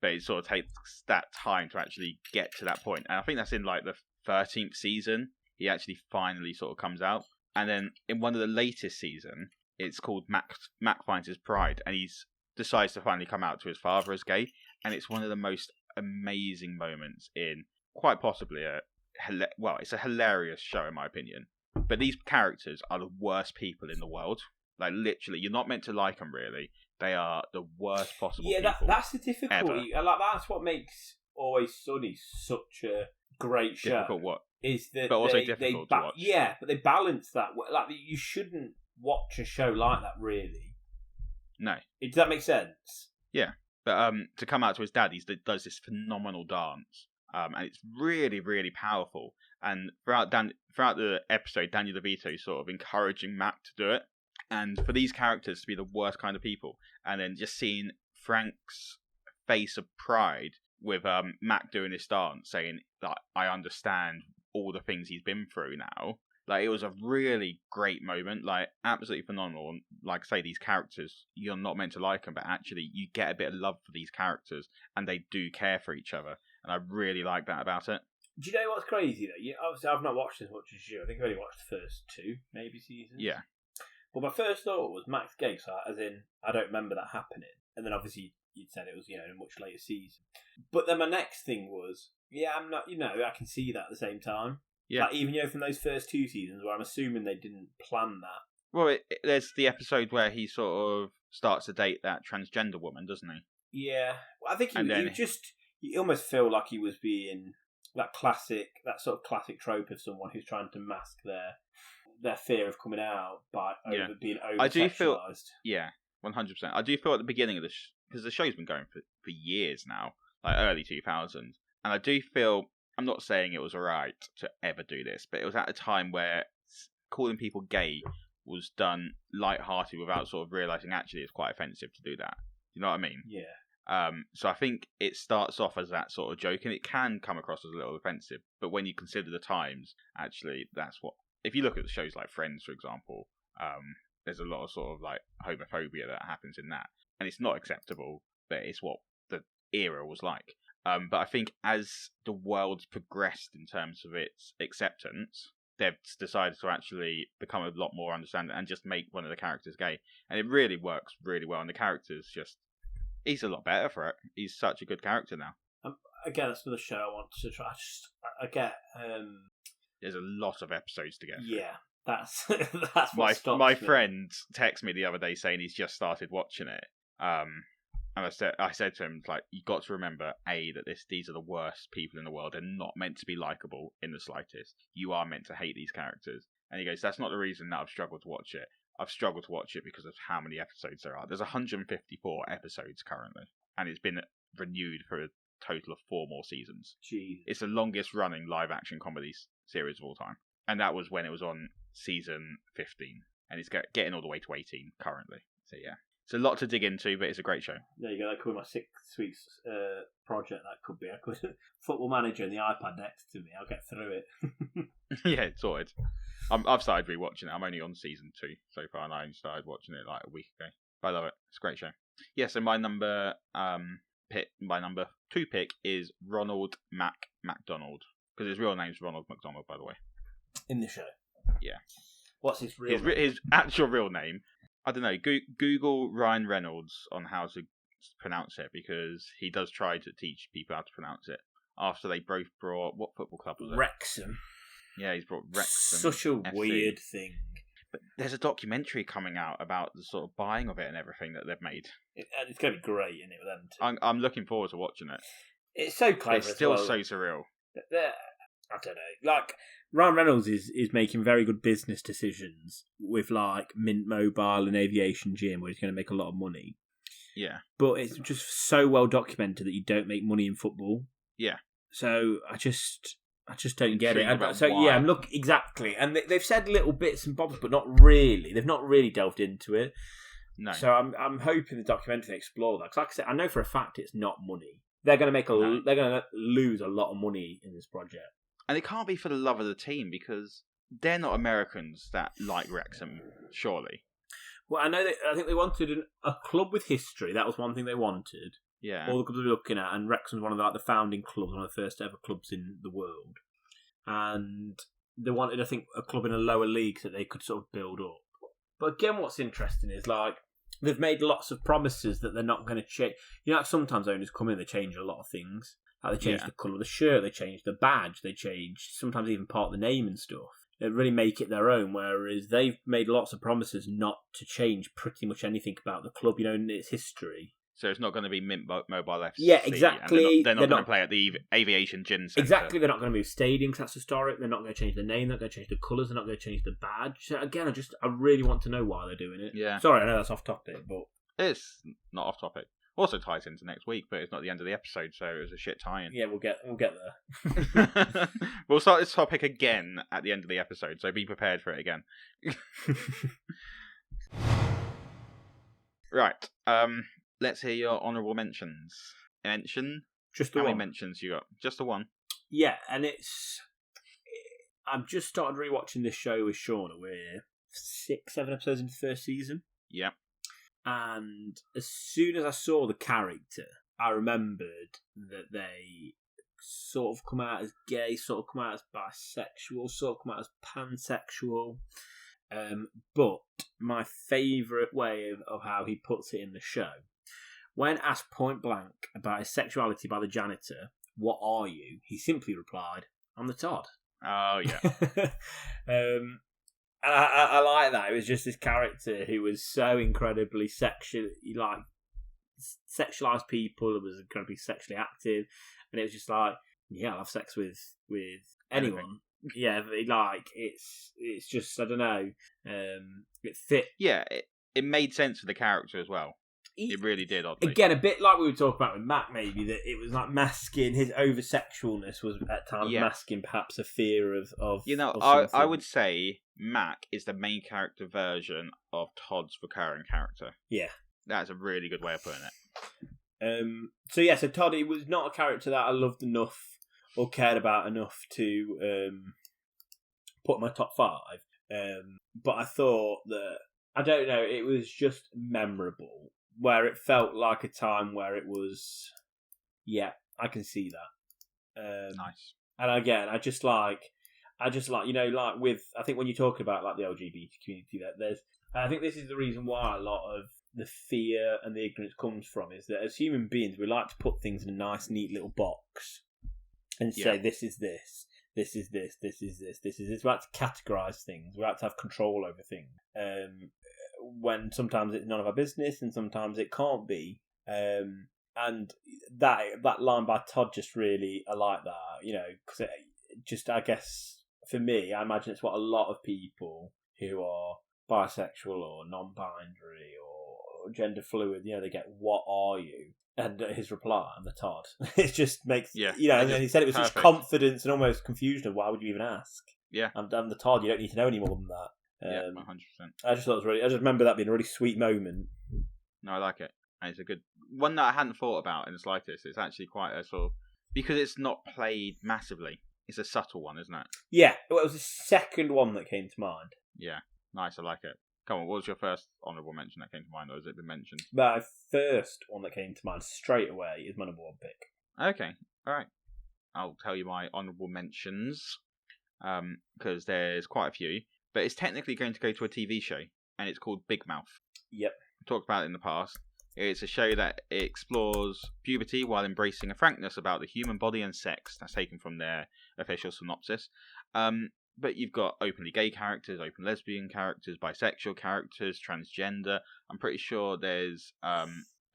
But it sort of takes that time to actually get to that point. And I think that's in like the 13th season. He actually finally sort of comes out. And then in one of the latest season, it's called Mac Finds His Pride. And he decides to finally come out to his father as gay. And it's one of the most amazing moments in quite possibly it's a hilarious show in my opinion. But these characters are the worst people in the world. Like, literally, you're not meant to like them, really. They are the worst possible people. Yeah, that's the difficulty. Like, that's what makes Always Sunny such a great show. Difficult what? Is that but also difficult to watch. Yeah, but they balance that. Like, you shouldn't watch a show like that, really. No. Does that make sense? Yeah. But to come out to his dad, he does this phenomenal dance. And it's really, really powerful. And throughout the episode, Danny DeVito is sort of encouraging Mac to do it. And for these characters to be the worst kind of people, and then just seeing Frank's face of pride with Mac doing this dance, saying that I understand all the things he's been through now. Like, it was a really great moment, like, absolutely phenomenal. And like I say, these characters, you're not meant to like them, but actually you get a bit of love for these characters, and they do care for each other. And I really like that about it. Do you know what's crazy, though? Obviously, I've not watched as much as you. I think I've only watched the first 2, maybe, seasons. Yeah. Well, my first thought was Max gay, as in, I don't remember that happening. And then obviously you'd said it was, in a much later season. But then my next thing was, I'm not, I can see that at the same time. Yeah. Like, even, from those first 2 seasons where I'm assuming they didn't plan that Well, there's the episode where he sort of starts to date that transgender woman, doesn't he? Yeah, well, I think you almost feel like he was being that sort of classic trope of someone who's trying to mask their fear of coming out by being over-sexualised. I do feel, 100%. I do feel at the beginning of because the show's been going for years now, like early 2000s, and I do feel, I'm not saying it was alright to ever do this, but it was at a time where calling people gay was done light-hearted without sort of realising actually it's quite offensive to do that. You know what I mean? Yeah. So I think it starts off as that sort of joke, and it can come across as a little offensive, but when you consider the times, actually, that's what... If you look at the shows like Friends, for example, there's a lot of sort of like homophobia that happens in that, and it's not acceptable, but it's what the era was like. But I think as the world's progressed in terms of its acceptance, they've decided to actually become a lot more understanding and just make one of the characters gay. And it really works really well. And the character's he's a lot better for it. He's such a good character now. Again, that's another show I want to try. I get... There's a lot of episodes to get through. Yeah, that's what stops my me. friend texted me the other day saying he's just started watching it. And I said to him, like, you got to remember, that these are the worst people in the world. They're not meant to be likable in the slightest. You are meant to hate these characters. And he goes, that's not the reason that I've struggled to watch it. I've struggled to watch it because of how many episodes there are. There's 154 episodes currently, and it's been renewed for a total of 4 more seasons. Jeez. It's the longest running live action comedy series of all time. And that was when it was on season 15. And it's getting all the way to 18 currently. So yeah. It's a lot to dig into, but it's a great show. There you go. That could be my 6 weeks project. That could be. I could Football Manager and the iPad next to me. I'll get through it. Yeah, it's sorted. I've started rewatching it. I'm only on season 2 so far, and I only started watching it like a week ago. But I love it. It's a great show. Yeah. So my number 2 pick is Ronald McDonald, because his real name's Ronald McDonald, by the way. In the show. Yeah. What's his real name? His actual real name? I don't know. Google Ryan Reynolds on how to pronounce it, because he does try to teach people how to pronounce it. After they both brought... What football club was it? Wrexham. Yeah, he's brought Wrexham. Such a FC. weird thing. But there's a documentary coming out about the sort of buying of it and everything that they've made. It's going to be great, isn't it, with them two? I'm looking forward to watching it. It's so clever. It's still as well. so surreal. I don't know. Like, Ryan Reynolds is making very good business decisions with, like, Mint Mobile and Aviation Gym, where he's going to make a lot of money. Yeah. But it's just so well documented that you don't make money in football. Yeah. So I just don't get it. Why. Yeah, exactly. And they've said little bits and bobs, but not really. They've not really delved into it. No. So I'm hoping the documentary explore that. Because like I said, I know for a fact it's not money. They're going to they're going to lose a lot of money in this project. And it can't be for the love of the team, because they're not Americans that like Wrexham, surely. Well, I think they wanted a club with history. That was one thing they wanted. Yeah. All the clubs we were looking at, and Wrexham's one of the founding clubs, one of the first ever clubs in the world. And they wanted, I think, a club in a lower league that they could sort of build up. But again, what's interesting is, like, they've made lots of promises that they're not going to change. You know, like sometimes owners come in, they change a lot of things. Like they change the colour of the shirt, they change the badge, they change sometimes even part of the name and stuff. They really make it their own, whereas they've made lots of promises not to change pretty much anything about the club, you know, in its history. So it's not going to be Mint Mobile FC. Yeah, exactly. They're not going to play at the Aviation Gym Centre. Exactly. They're not going to move stadiums. That's historic. They're not going to change the name. They're not going to change the colours. They're not going to change the badge. So again, I really want to know why they're doing it. Yeah. Sorry, I know that's off topic, but it's not off topic. Also ties into next week, but it's not the end of the episode, so it was a shit tie-in. Yeah, we'll get there. We'll start this topic again at the end of the episode, so be prepared for it again. Right. Let's hear your honourable mentions. Just the How one. many mentions you got? Just the one? Yeah, and I've just started rewatching this show with Shauna. We're 6-7 episodes into the first season. Yeah. And as soon as I saw the character, I remembered that they sort of come out as gay, sort of come out as bisexual, sort of come out as pansexual. But my favourite way of how he puts it in the show, when asked point blank about his sexuality by the janitor, "What are you?" he simply replied, "I'm the Todd." Oh, yeah. And I like that. It was just this character who was so incredibly sexualized people. It was incredibly sexually active, and it was just like, yeah, I'll have sex with anyone. Yeah, like it's just, I don't know. It fit. Yeah, it made sense for the character as well. It really did, oddly. Again, a bit like we were talking about with Matt, maybe, that it was like masking his over-sexualness was at times masking perhaps a fear of I would say Mac is the main character version of Todd's recurring character. Yeah. That's a really good way of putting it. So Todd, he was not a character that I loved enough or cared about enough to put in my top 5. But I thought that, I don't know, it was just memorable, where it felt like a time where it was, yeah, I can see that. Nice. And again, I just like, like with, I think when you're talking about like the LGBT community, I think this is the reason why a lot of the fear and the ignorance comes from, is that as human beings, we like to put things in a nice, neat little box and say, this is this. This is this, this is this, this is this. We like to categorise things. We like to have control over things. When sometimes it's none of our business and sometimes it can't be. And that line by Todd just really, I like that, because it just, I guess, for me, I imagine it's what a lot of people who are bisexual or non-binary or gender fluid, they get, what are you? And his reply, I'm the Todd. It just makes, and he said it with such confidence and almost confusion of, why would you even ask? Yeah. I'm the Todd, you don't need to know any more than that. 100%. I just thought it was I just remember that being a really sweet moment. No, I like it. And it's a good one that I hadn't thought about in the slightest. It's actually quite a sort of, because it's not played massively. It's a subtle one, isn't it? Yeah, well, it was the second one that came to mind. Yeah, nice. I like it. Come on, what was your first honourable mention that came to mind, or has it been mentioned? My first one that came to mind straight away is my number 1 pick. Okay, all right. I'll tell you my honourable mentions, because there's quite a few. But it's technically going to go to a TV show, and it's called Big Mouth. Yep. We talked about it in the past. It's a show that explores puberty while embracing a frankness about the human body and sex. That's taken from their official synopsis. But you've got openly gay characters, open lesbian characters, bisexual characters, transgender. I'm pretty sure there's a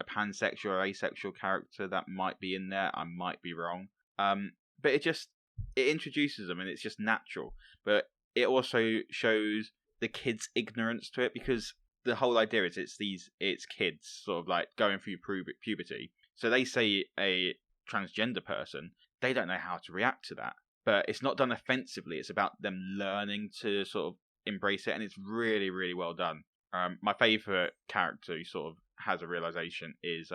pansexual or asexual character that might be in there. I might be wrong. But it introduces them, and it's just natural. But it also shows the kids' ignorance to it, because the whole idea is it's kids sort of like going through puberty. So they say a transgender person, they don't know how to react to that. But it's not done offensively. It's about them learning to sort of embrace it, and it's really, really well done. My favourite character who sort of has a realisation is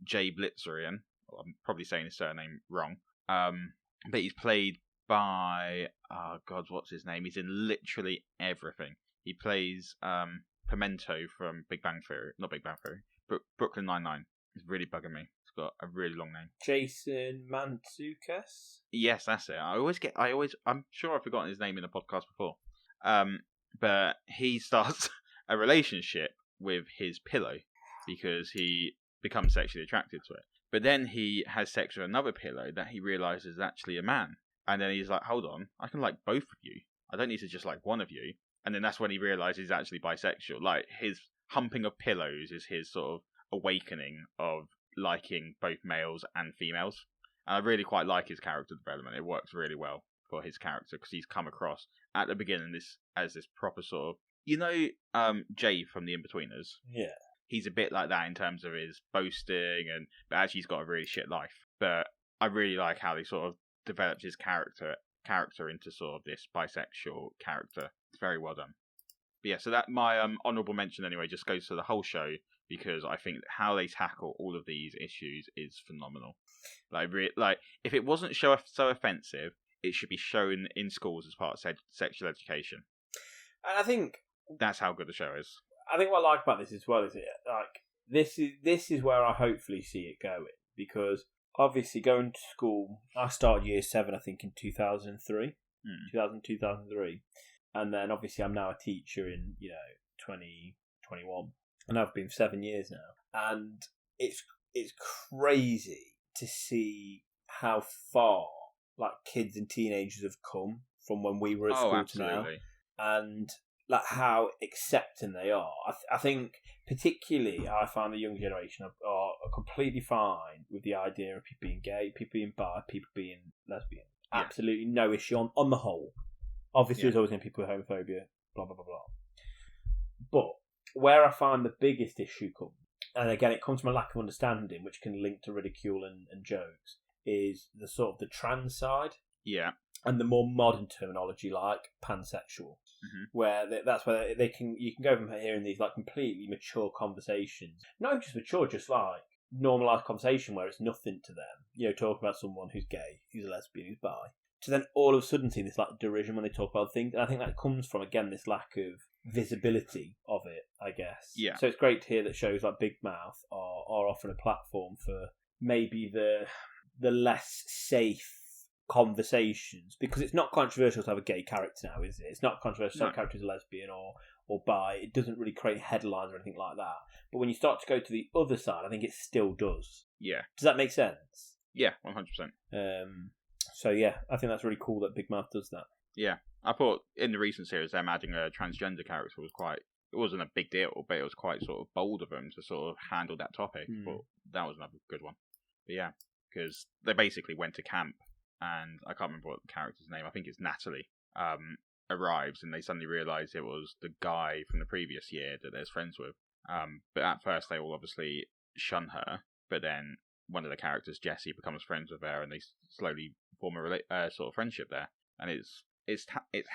Jay Blitzerian. I'm probably saying his surname wrong. But he's played by, oh God, what's his name? He's in literally everything. He plays Pimento from Big Bang Theory. Not Big Bang Theory. Brooklyn Nine-Nine. It's really bugging me. It's got a really long name. Jason Mantzoukas? Yes, that's it. I'm sure I've forgotten his name in the podcast before. But he starts a relationship with his pillow because he becomes sexually attracted to it. But then he has sex with another pillow that he realizes is actually a man. And then he's like, hold on, I can like both of you. I don't need to just like one of you. And then that's when he realizes he's actually bisexual. Like, his humping of pillows is his sort of awakening of liking both males and females. And I really quite like his character development. It works really well for his character, because he's come across at the beginning as this proper sort of, Jay from The Inbetweeners. Yeah. He's a bit like that in terms of his boasting, but actually he's got a really shit life. But I really like how they sort of developed his character into sort of this bisexual character. It's very well done. But yeah, so that my honourable mention anyway just goes to the whole show, because I think how they tackle all of these issues is phenomenal. Like if it wasn't so offensive, it should be shown in schools as part of sexual education. And I think that's how good the show is. I think what I like about this as well is this is where I hopefully see it going, because obviously going to school, I started year 7 I think in 2003, 2003, and then obviously I'm now a teacher in 2021, and I've been for 7 years now, and it's crazy to see how far like kids and teenagers have come from when we were at school to now, and like how accepting they are. I think particularly I find the younger generation are completely fine with the idea of people being gay, people being bi, people being lesbian. Yeah. Absolutely no issue on the whole. Obviously, there's always going to be people with homophobia, blah, blah, blah, blah. But where I find the biggest issue comes, and again, it comes from a lack of understanding, which can link to ridicule and jokes, is the sort of the trans side. Yeah. And the more modern terminology like pansexual, where that's where you can go from hearing these like completely mature conversations, not even just mature, just like normalised conversation where it's nothing to them. You know, talking about someone who's gay, who's a lesbian, who's bi, to then all of a sudden seeing this like derision when they talk about things. And I think that comes from again this lack of visibility of it, I guess. Yeah. So it's great to hear that shows like Big Mouth are offering a platform for maybe the less safe conversations, because it's not controversial to have a gay character now, is it? It's not controversial to have a character who's a lesbian or bi. It doesn't really create headlines or anything like that. But when you start to go to the other side, I think it still does. Yeah. Does that make sense? Yeah, 100%. So yeah, I think that's really cool that Big Mouth does that. Yeah. I thought in the recent series, them adding a transgender character it wasn't a big deal, but it was quite sort of bold of them to sort of handle that topic. But that was another good one. But yeah, because they basically went to camp, and I can't remember what the character's name, I think it's Natalie, arrives, and they suddenly realise it was the guy from the previous year that they're friends with. But at first they all obviously shun her, but then one of the characters, Jesse, becomes friends with her, and they slowly form a sort of friendship there. And it's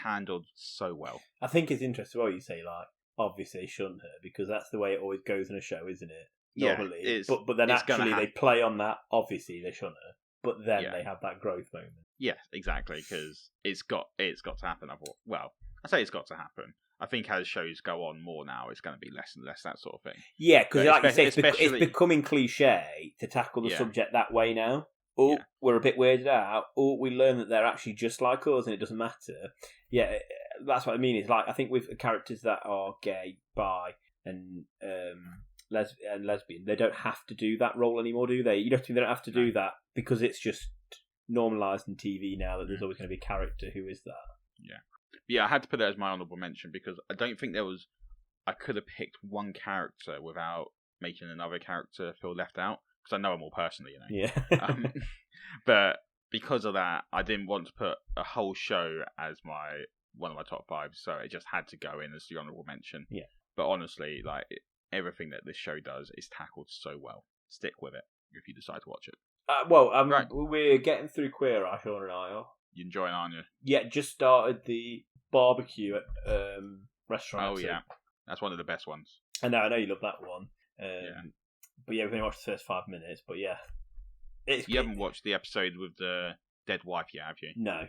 handled so well. I think it's interesting what you say, like, obviously they shun her, because that's the way it always goes in a show, isn't it? Normally. Yeah, but then actually they play on that, obviously they shun her, but then they have that growth moment. Yes, exactly, because it's got to happen. I say it's got to happen. I think as shows go on more now, it's going to be less and less that sort of thing. Yeah, because like you say, it's becoming cliche to tackle the subject that way now. We're a bit weirded out. We learn that they're actually just like us and it doesn't matter. Yeah, that's what I mean. It's like, I think with characters that are gay, bi, and lesbian, they don't have to do that role anymore, do they? You don't have to do that because it's just normalised in TV now that there's always going to be a character who is that. Yeah. Yeah, I had to put that as my honourable mention because I don't think I could have picked one character without making another character feel left out, because I know them all personally, you know. Yeah. But because of that, I didn't want to put a whole show as one of my top 5, so it just had to go in as the honourable mention. Yeah. But honestly, like, everything that this show does is tackled so well. Stick with it if you decide to watch it. Right. We're getting through Queer Eye, Sean and I are. You enjoying, aren't you? Yeah, just started the barbecue at restaurant. Oh, yeah. That's one of the best ones. I know you love that one. But yeah, we've only watched the first 5 minutes, but yeah. You haven't watched the episode with the dead wife yet, have you? No.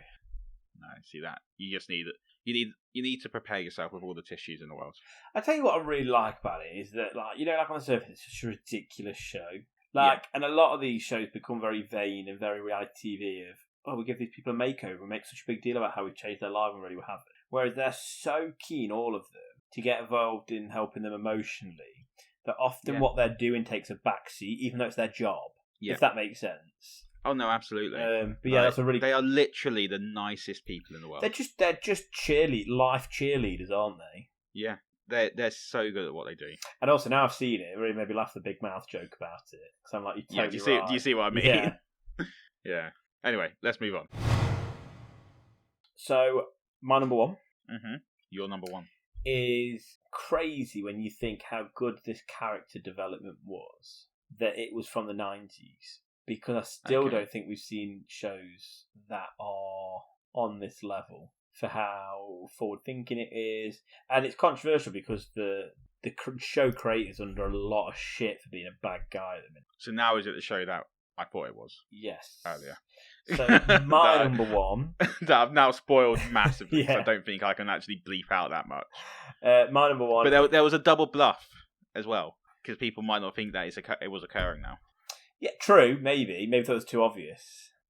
No, see that. You just need it. You need to prepare yourself with all the tissues in the world. I tell you what I really like about it is that, like, you know, like on the surface, it's such a ridiculous show. And a lot of these shows become very vain and very reality TV of, we give these people a makeover and make such a big deal about how we've changed their life and really have it. Whereas they're so keen, all of them, to get involved in helping them emotionally, that often what they're doing takes a backseat, even though it's their job. Yeah. If that makes sense. Oh no, absolutely. But yeah, they are literally the nicest people in the world. They're just life cheerleaders, aren't they? Yeah, they're so good at what they do. And also now I've seen it really made me laugh the Big Mouth joke about it, because I'm like, you're totally right. Do you see what I mean? Yeah. Yeah. Anyway, let's move on. So my number 1. Mm-hmm. Your number 1 is crazy when you think how good this character development was. That it was from the 90s, because I still don't think we've seen shows that are on this level for how forward thinking it is, and it's controversial because the show creator's under a lot of shit for being a bad guy at the minute. So now is it the show that I thought it was? Yes. Earlier. So my number 1 that I've now spoiled massively. So I don't think I can actually bleep out that much. My number 1, but there was a double bluff as well. Because people might not think that it was occurring now. Yeah, true. Maybe that was too obvious.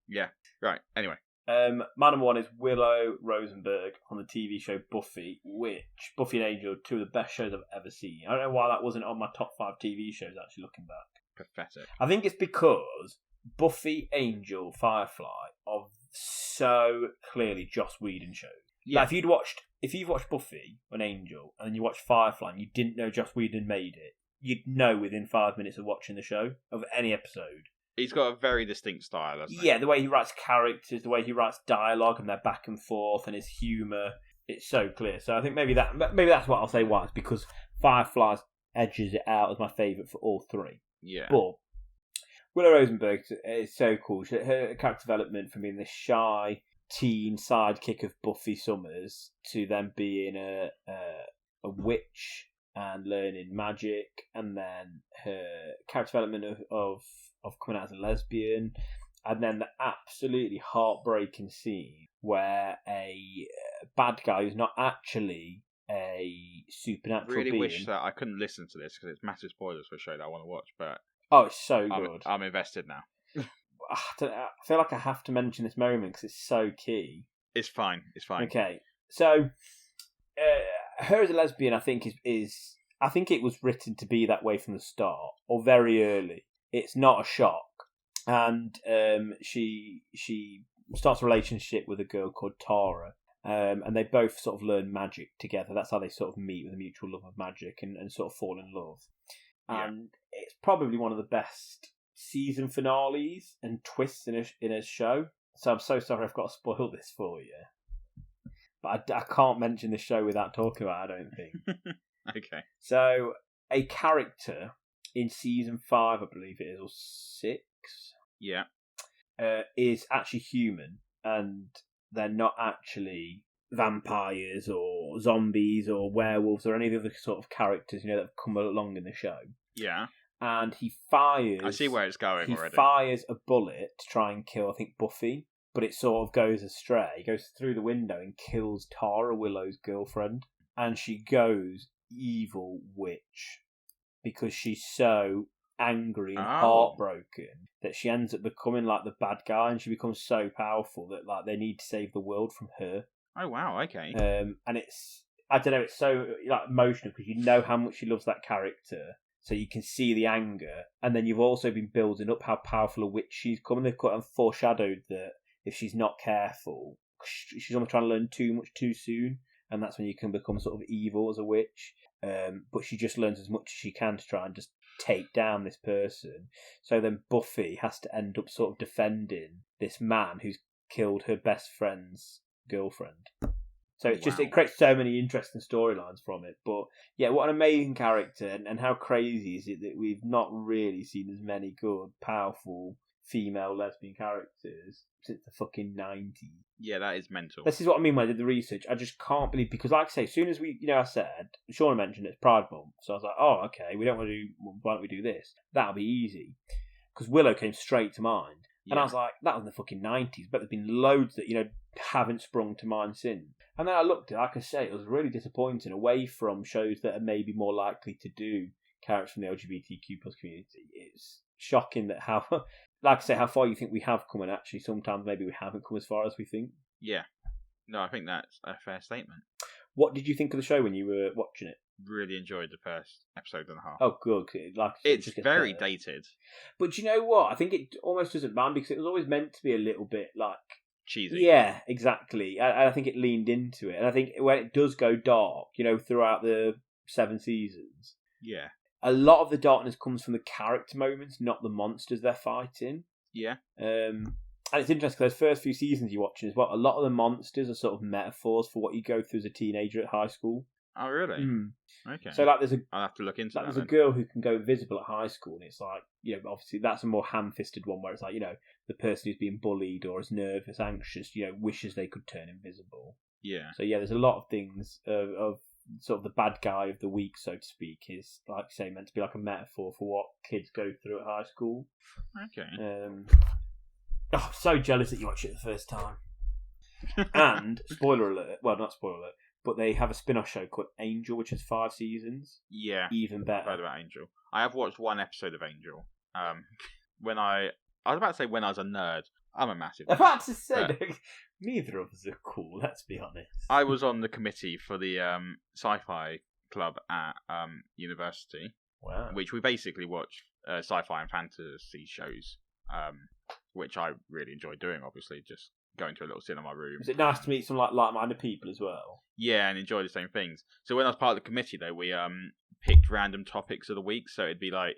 Yeah. Right. Anyway. My number 1 is Willow Rosenberg on the TV show Buffy, which Buffy and Angel, 2 of the best shows I've ever seen. I don't know why that wasn't on my top 5 TV shows. Actually, looking back, pathetic. I think it's because Buffy, Angel, Firefly are so clearly Joss Whedon shows. Yeah. Like, if you'd watched if you've watched Buffy on Angel and then you watch Firefly and you didn't know Joss Whedon made it, you'd know within 5 minutes of watching the show, of any episode. He's got a very distinct style, hasn't he? Yeah, the way he writes characters, the way he writes dialogue and their back and forth and his humour, it's so clear. So I think maybe that's what I'll say why. It's because Firefly edges it out as my favourite for all three. Yeah. But Willow Rosenberg is so cool. Her character development from being this shy teen sidekick of Buffy Summers to then being a witch and learning magic, and then her character development of coming out as a lesbian, and then the absolutely heartbreaking scene where a bad guy who's not actually a supernatural really being. wish that I couldn't listen to this because it's massive spoilers for a show that I want to watch, but Oh, it's so good. I'm invested now. I feel like I have to mention this moment because it's so key. It's fine. Okay, so her as a lesbian, I think is I think it was written to be that way from the start or very early. It's not a shock, and she starts a relationship with a girl called Tara, and they both sort of learn magic together. That's how they sort of meet, with a mutual love of magic, and sort of fall in love. Yeah. And it's probably one of the best season finales and twists in a show. So I'm so sorry I've got to spoil this for you. But I can't mention this show without talking about it, I don't think. Okay. So, a character in season 5, I believe it is, or 6, Yeah. is actually human, and they're not actually vampires or zombies or werewolves or any of the other sort of characters, that have come along in the show. Yeah. And he fires... I see where it's going already. He fires a bullet to try and kill, I think, Buffy, but it sort of goes astray. He goes through the window and kills Tara, Willow's girlfriend, and she goes evil witch because she's so angry and heartbroken that she ends up becoming like the bad guy, and she becomes so powerful that like they need to save the world from her. Oh wow, okay. And it's, I don't know, it's so like emotional because you know how much she loves that character, so you can see the anger, and then you've also been building up how powerful a witch she's coming. They've kind of foreshadowed that if she's not careful, she's almost trying to learn too much too soon, and that's when you can become sort of evil as a witch. But she just learns as much as she can to try and just take down this person. So then Buffy has to end up sort of defending this man who's killed her best friend's girlfriend. So it's just, it creates so many interesting storylines from it. But yeah, what an amazing character, and how crazy is it that we've not really seen as many good, powerful female lesbian characters since the fucking 90s. Yeah, that is mental. This is what I mean when I did the research. I just can't believe, because like I say, as soon as we, I said, Shauna mentioned it's Pride Month, so I was like, oh, okay, why don't we do this? That'll be easy. Because Willow came straight to mind. Yeah. And I was like, that was in the fucking 90s, but there's been loads that, haven't sprung to mind since. And then I looked at it, like I say, it was really disappointing, away from shows that are maybe more likely to do characters from the LGBTQ plus community. It's shocking that how, like I say, how far you think we have come, and actually sometimes maybe we haven't come as far as we think. Yeah. No, I think that's a fair statement. What did you think of the show when you were watching it? Really enjoyed the first episode and a half. Oh, good. It's very dated. But do you know what? I think it almost doesn't mind, because it was always meant to be a little bit like... cheesy. Yeah, exactly. I think it leaned into it. And I think when it does go dark, throughout the 7 seasons... Yeah. A lot of the darkness comes from the character moments, not the monsters they're fighting. Yeah. And it's interesting, because those first few seasons you're watching as well, a lot of the monsters are sort of metaphors for what you go through as a teenager at high school. Oh, really? Mm. Okay. So, like, I'll have to look into that. There's a girl who can go invisible at high school, and it's like, obviously that's a more ham-fisted one, where it's like, the person who's being bullied or is nervous, anxious, wishes they could turn invisible. Yeah. So, yeah, there's a lot of things of sort of the bad guy of the week, so to speak, is, like you say, meant to be like a metaphor for what kids go through at high school. Okay. I'm so jealous that you watched it the first time. And, spoiler alert, well, not spoiler alert, but they have a spin-off show called Angel, which has 5 seasons. Yeah. Even better. I've heard about Angel. I have watched one episode of Angel. I was about to say when I was a nerd. I'm a massive nerd. I'm about to say, neither of us are cool, let's be honest. I was on the committee for the sci-fi club at university. Wow. Which we basically watch sci-fi and fantasy shows, which I really enjoy doing, obviously, just going to a little cinema room. Was it nice to meet some like-minded people as well? Yeah, and enjoy the same things. So when I was part of the committee, though, we picked random topics of the week. So it'd be like,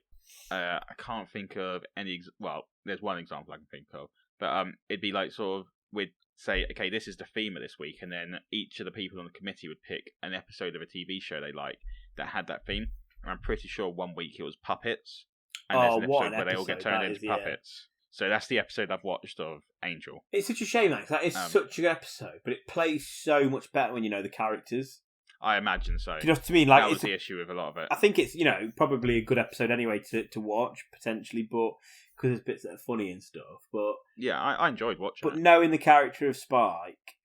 I can't think of any. Well, there's one example I can think of, but it'd be like sort of we'd say, okay, this is the theme of this week, and then each of the people on the committee would pick an episode of a TV show they like that had that theme. And I'm pretty sure one week it was puppets, and there's an episode where they all get turned into puppets. So that's the episode I've watched of Angel. It's such a shame, that is such a good episode, but it plays so much better when you know the characters. I imagine so. Do you know what I mean? Like, that was the issue with a lot of it. I think it's, probably a good episode anyway to watch, potentially, but because there's bits that are funny and stuff. But yeah, I enjoyed watching it. But knowing the character of Spike,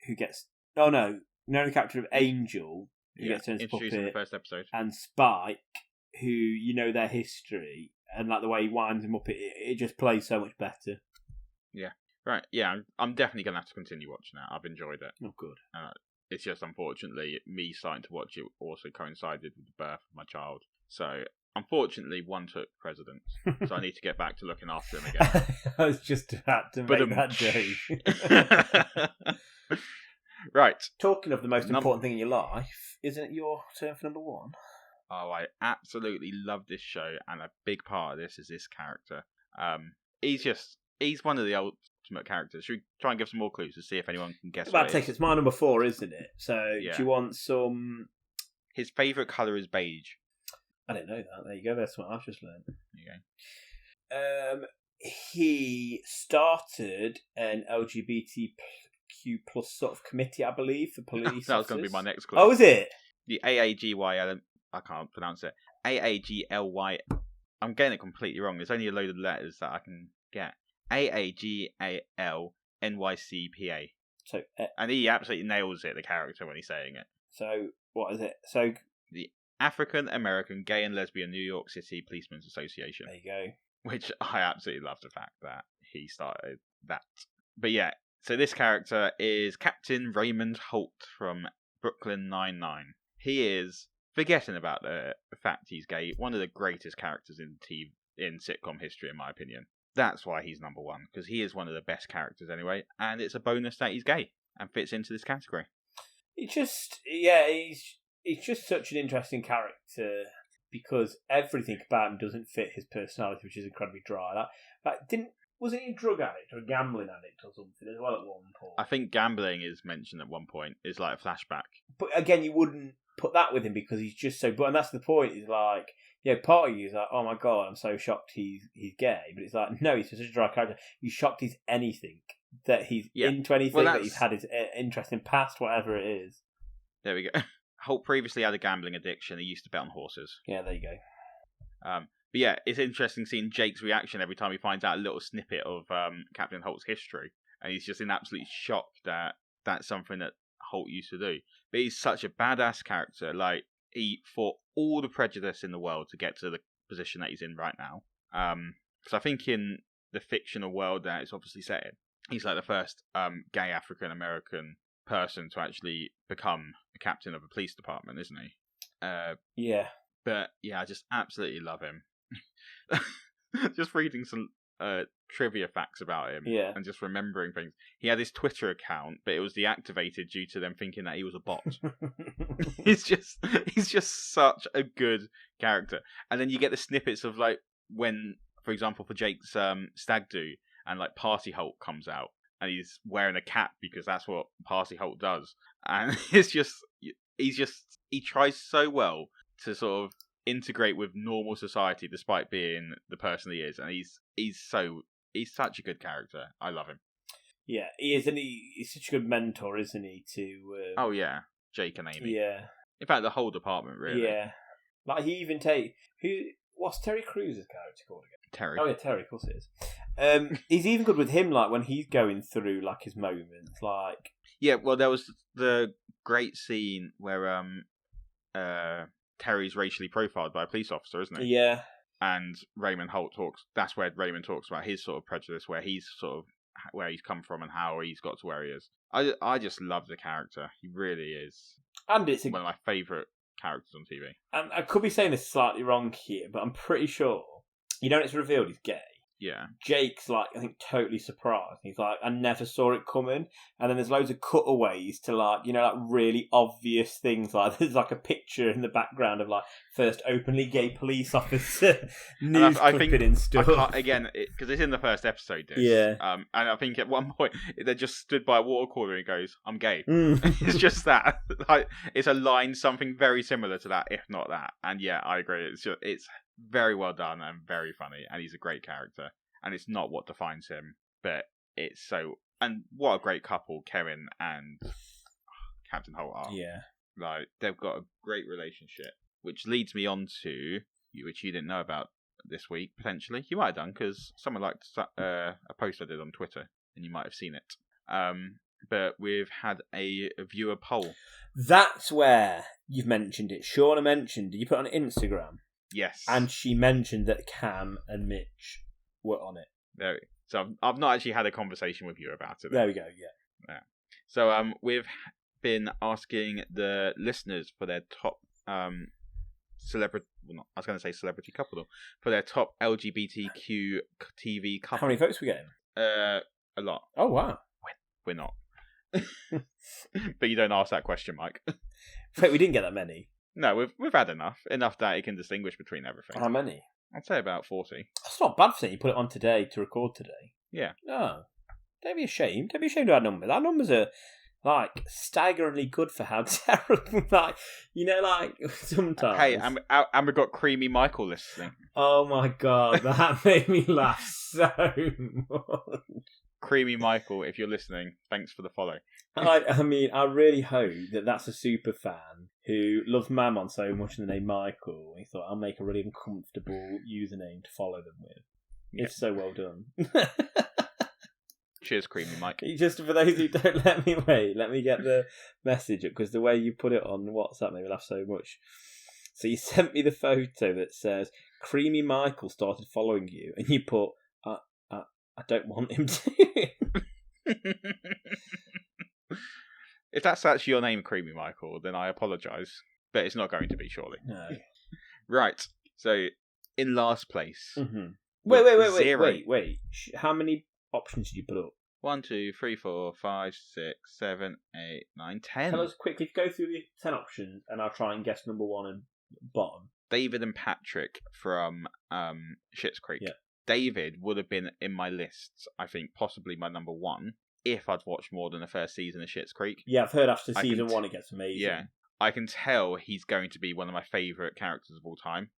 knowing the character of Angel, who gets turned into puppet, in the first episode, and Spike, who their history, and like the way he winds him up, it just plays so much better. Yeah, right. Yeah, I'm definitely gonna have to continue watching it. I've enjoyed it. Oh, good. It's just unfortunately me starting to watch it also coincided with the birth of my child. So unfortunately, one took precedence. So I need to get back to looking after him again. I was just about to make that joke. Right. Talking of the most important thing in your life, isn't it your turn for number one? Oh, I absolutely love this show, and a big part of this is this character. He's one of the ultimate characters. Should we try and give some more clues to see if anyone can guess what it is? It's my number 4, isn't it? So, yeah. Do you want some... His favourite colour is beige. I didn't know that. There you go. That's what I've just learned. Okay. He started an LGBTQ plus sort of committee, I believe, for police. That was going to be my next clue. Oh, is it? The AAGYL... I can't pronounce it. AAGLY... I'm getting it completely wrong. There's only a load of letters that I can get. AAGALNYCPA. So, and he absolutely nails it, the character, when he's saying it. So, what is it? So, the African American Gay and Lesbian New York City Policemen's Association. There you go. Which I absolutely love the fact that he started that. But yeah, so this character is Captain Raymond Holt from Brooklyn Nine-Nine. He is, forgetting about the fact he's gay, one of the greatest characters in sitcom history, in my opinion. That's why he's number one, because he is one of the best characters anyway, and it's a bonus that he's gay and fits into this category. He's just such an interesting character because everything about him doesn't fit his personality, which is incredibly dry. Wasn't he a drug addict or a gambling addict or something as well at one point? I think gambling is mentioned at one point. It's like a flashback. But again, you wouldn't put that with him because he's just so... But and that's the point, is like... Yeah, part of you is like, oh my god, I'm so shocked he's gay. But it's like, no, he's such a dry character. You're shocked he's anything. That he's into anything, that he's had his interest in past, whatever it is. There we go. Holt previously had a gambling addiction. He used to bet on horses. Yeah, there you go. But yeah, it's interesting seeing Jake's reaction every time he finds out a little snippet of Captain Holt's history. And he's just in absolute shock that that's something that Holt used to do. But he's such a badass character. Like, he fought all the prejudice in the world to get to the position that he's in right now. So I think in the fictional world that it's obviously set in, he's like the first gay African-American person to actually become a captain of a police department, isn't he? Yeah. But yeah, I just absolutely love him. Just reading some trivia facts about him, and just remembering things. He had his Twitter account, but it was deactivated due to them thinking that he was a bot. he's just such a good character. And then you get the snippets of like when, for example, for Jake's stag do, and like Party Holt comes out, and he's wearing a cap because that's what Party Holt does. And he tries so well to sort of integrate with normal society despite being the person he is, and he's such a good character. I love him. Yeah, he is, and he's such a good mentor, isn't he? Oh yeah, Jake and Amy. Yeah. In fact, the whole department really. Yeah. Like he even what's Terry Crews' character called again? Terry. Oh yeah, Terry, of course it is. He's even good with him, like when he's going through like his moments, like. Yeah, well, there was the great scene where Terry's racially profiled by a police officer, isn't he? Yeah. And Raymond Holt talks. That's where Raymond talks about his sort of prejudice, where he's come from and how he's got to where he is. I just love the character. He really is. And it's one of my favourite characters on TV. And I could be saying this slightly wrong here, but I'm pretty sure. It's revealed he's gay. Yeah. Jake's like, I think, totally surprised. He's like, I never saw it coming. And then there's loads of cutaways to like, like really obvious things. Like there's like a picture in the background of like first openly gay police officer news clipping and stuff. Again, because it's in the first episode. Yeah. And I think at one point they just stood by a water cooler and he goes, "I'm gay." Mm. It's just that. Like it's a line, something very similar to that, if not that. And yeah, I agree. It's very well done and very funny, and he's a great character. And it's not what defines him, but it's so. And what a great couple Kevin and Captain Holt are. Yeah, like they've got a great relationship, which leads me on to which you didn't know about this week potentially. You might have done because someone liked a post I did on Twitter, and you might have seen it. But we've had a viewer poll. That's where you've mentioned it. Shauna mentioned. Did you put it on Instagram? Yes. And she mentioned that Cam and Mitch were on it. There. So I've not actually had a conversation with you about it. There we go. Yeah. So we've been asking the listeners for their top celebrity. Well, not, I was going to say celebrity couple, for their top LGBTQ TV couple. How many votes we getting? A lot. Oh wow. We're not. But you don't ask that question, Mike. Wait, we didn't get that many. No, we've had enough that it can distinguish between everything. How many? I'd say about 40. That's not bad for saying you put it on today to record today. Yeah. No, don't be ashamed. Don't be ashamed of our numbers. Our numbers are like staggeringly good for how terrible. Like sometimes. Hey, and we've got Creamy Michael listening. Oh my god, that made me laugh so much. Creamy Michael, if you're listening, thanks for the follow. I mean, I really hope that's a super fan who loves Mammon so much in the name Michael. He thought, I'll make a really uncomfortable username to follow them with. Yeah. It's so well done. Cheers, Creamy Mike. Just for those who don't let me get the message up, because the way you put it on WhatsApp made me laugh so much. So you sent me the photo that says, Creamy Michael started following you, and you put, I don't want him to. If that's actually your name, Creamy Michael, then I apologise. But it's not going to be, surely. No. Right. So, in last place. Mm-hmm. Wait. How many options did you put up? 1, 2, 3, 4, 5, 6, 7, 8, 9, 10. Tell us quickly, go through the 10 options, and I'll try and guess number 1 and bottom. David and Patrick from Schitt's Creek. Yeah. David would have been in my lists, I think, possibly my number 1, if I'd watched more than the first season of Schitt's Creek. Yeah, I've heard after season 1 it gets amazing. Yeah, I can tell he's going to be one of my favourite characters of all time,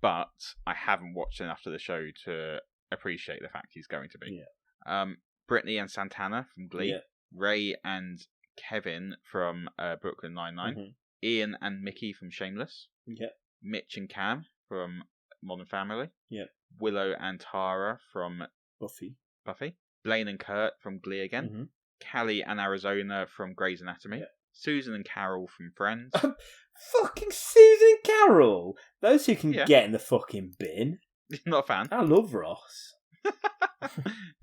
but I haven't watched enough of the show to appreciate the fact he's going to be. Yeah. Brittany and Santana from Glee. Yeah. Ray and Kevin from Brooklyn Nine-Nine. Mm-hmm. Ian and Mickey from Shameless. Yeah. Mitch and Cam from Modern Family. Yeah. Willow and Tara from Buffy. Blaine and Kurt from Glee again. Mm-hmm. Callie and Arizona from Grey's Anatomy. Yeah. Susan and Carol from Friends. Fucking Susan and Carol! Those who can get in the fucking bin. Not a fan. I love Ross.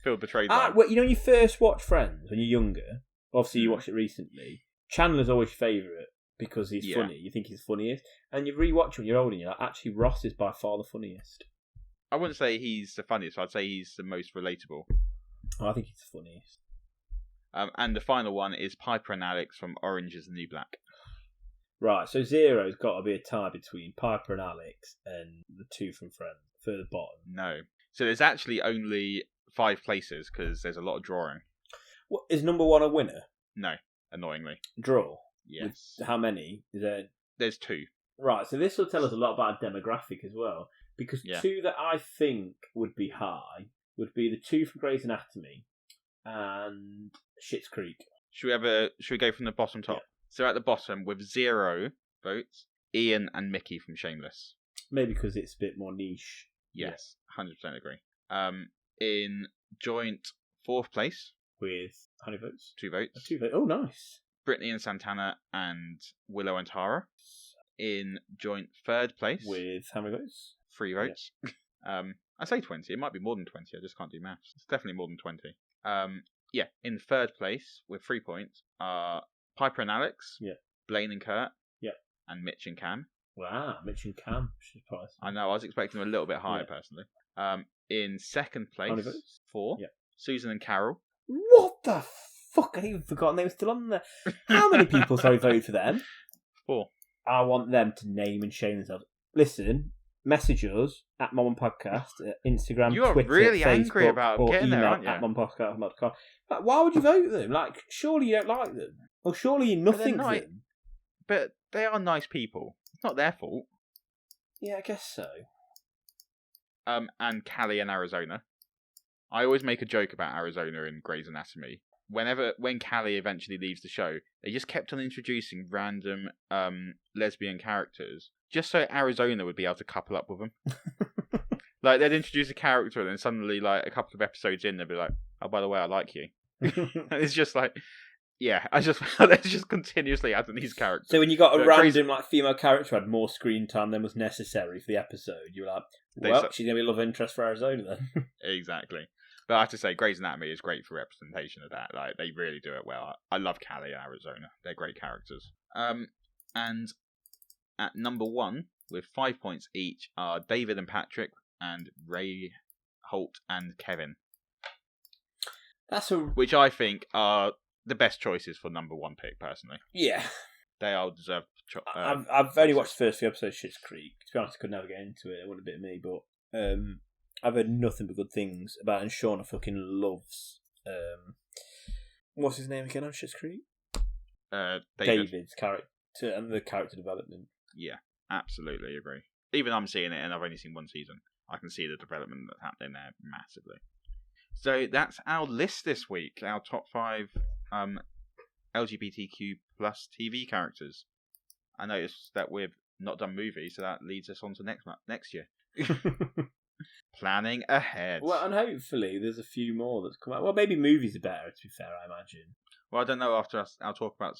Feel betrayed. Well, when you first watch Friends, when you're younger, obviously you watched it recently, Chandler's always your favourite because he's funny. You think he's the funniest. And you rewatch it when you're older and you're like, actually, Ross is by far the funniest. I wouldn't say he's the funniest. I'd say he's the most relatable. Oh, I think he's the funniest. And the final one is Piper and Alex from Orange is the New Black. Right, so zero's got to be a tie between Piper and Alex and the two from Friends for the bottom. No. So there's actually only 5 places because there's a lot of drawing. What, is number 1 a winner? No, annoyingly. Draw? Yes. With how many? There's 2. Right, so this will tell us a lot about our demographic as well. Because 2 that I think would be high would be the 2 from Grey's Anatomy and Schitt's Creek. Should we go from the bottom top? Yeah. So at the bottom, with 0 votes, Ian and Mickey from Shameless. Maybe because it's a bit more niche. Yes, 100% agree. In joint 4th place. With how many votes? 2 votes. 2 votes. Oh, nice. Brittany and Santana and Willow and Tara. In joint 3rd place. With how many votes? 3 votes. Yeah. I say 20. It might be more than 20. I just can't do maths. It's definitely more than 20. In 3rd place with 3 points are Piper and Alex. Yeah. Blaine and Kurt. Yeah. And Mitch and Cam. Wow, Mitch and Cam. Surprise. I know. I was expecting them a little bit higher personally. In second How many place, votes? 4, Yeah. Susan and Carol. What the fuck? I even forgotten they were still on there. How many people, voted for them? 4. I want them to name and shame themselves. Listen, message us at Mom and Podcast, Instagram, You are Twitter, really Facebook, angry about or getting email there, aren't you? at mompodcast.com. Like, why would you vote them? Like, surely you don't like them. Or surely you nothing them. But they are nice people. It's not their fault. Yeah, I guess so. And Callie in Arizona. I always make a joke about Arizona in Grey's Anatomy. When Callie eventually leaves the show, they just kept on introducing random lesbian characters just so Arizona would be able to couple up with them. Like, they'd introduce a character and then suddenly, like, a couple of episodes in, they'd be like, oh, by the way, I like you. It's just like, yeah, I just they're just continuously adding these characters. So when you got a random like female character who had more screen time than was necessary for the episode, you were like, well, she's going to be a love interest for Arizona then. Exactly. But I have to say, Grey's Anatomy is great for representation of that. Like, they really do it well. I love Callie and Arizona. They're great characters. And at number 1, with 5 points each, are David and Patrick, and Ray, Holt, and Kevin. Which I think are the best choices for number 1 pick, personally. Yeah. They all deserve... I've only watched the first few episodes of Schitt's Creek. To be honest, I could never get into it. It wasn't a bit of me, but I've heard nothing but good things about it, and Shauna fucking loves... what's his name again on Schitt's Creek? David's character and the character development. Yeah, absolutely agree. Even I'm seeing it, and I've only seen 1 season. I can see the development that's happening there massively. So that's our list this week. Our top 5 LGBTQ plus TV characters. I noticed that we've not done movies, so that leads us on to next year. Planning ahead. Well, and hopefully there's a few more that's come out. Well, maybe movies are better, to be fair, I imagine. Well, I don't know. After I'll talk about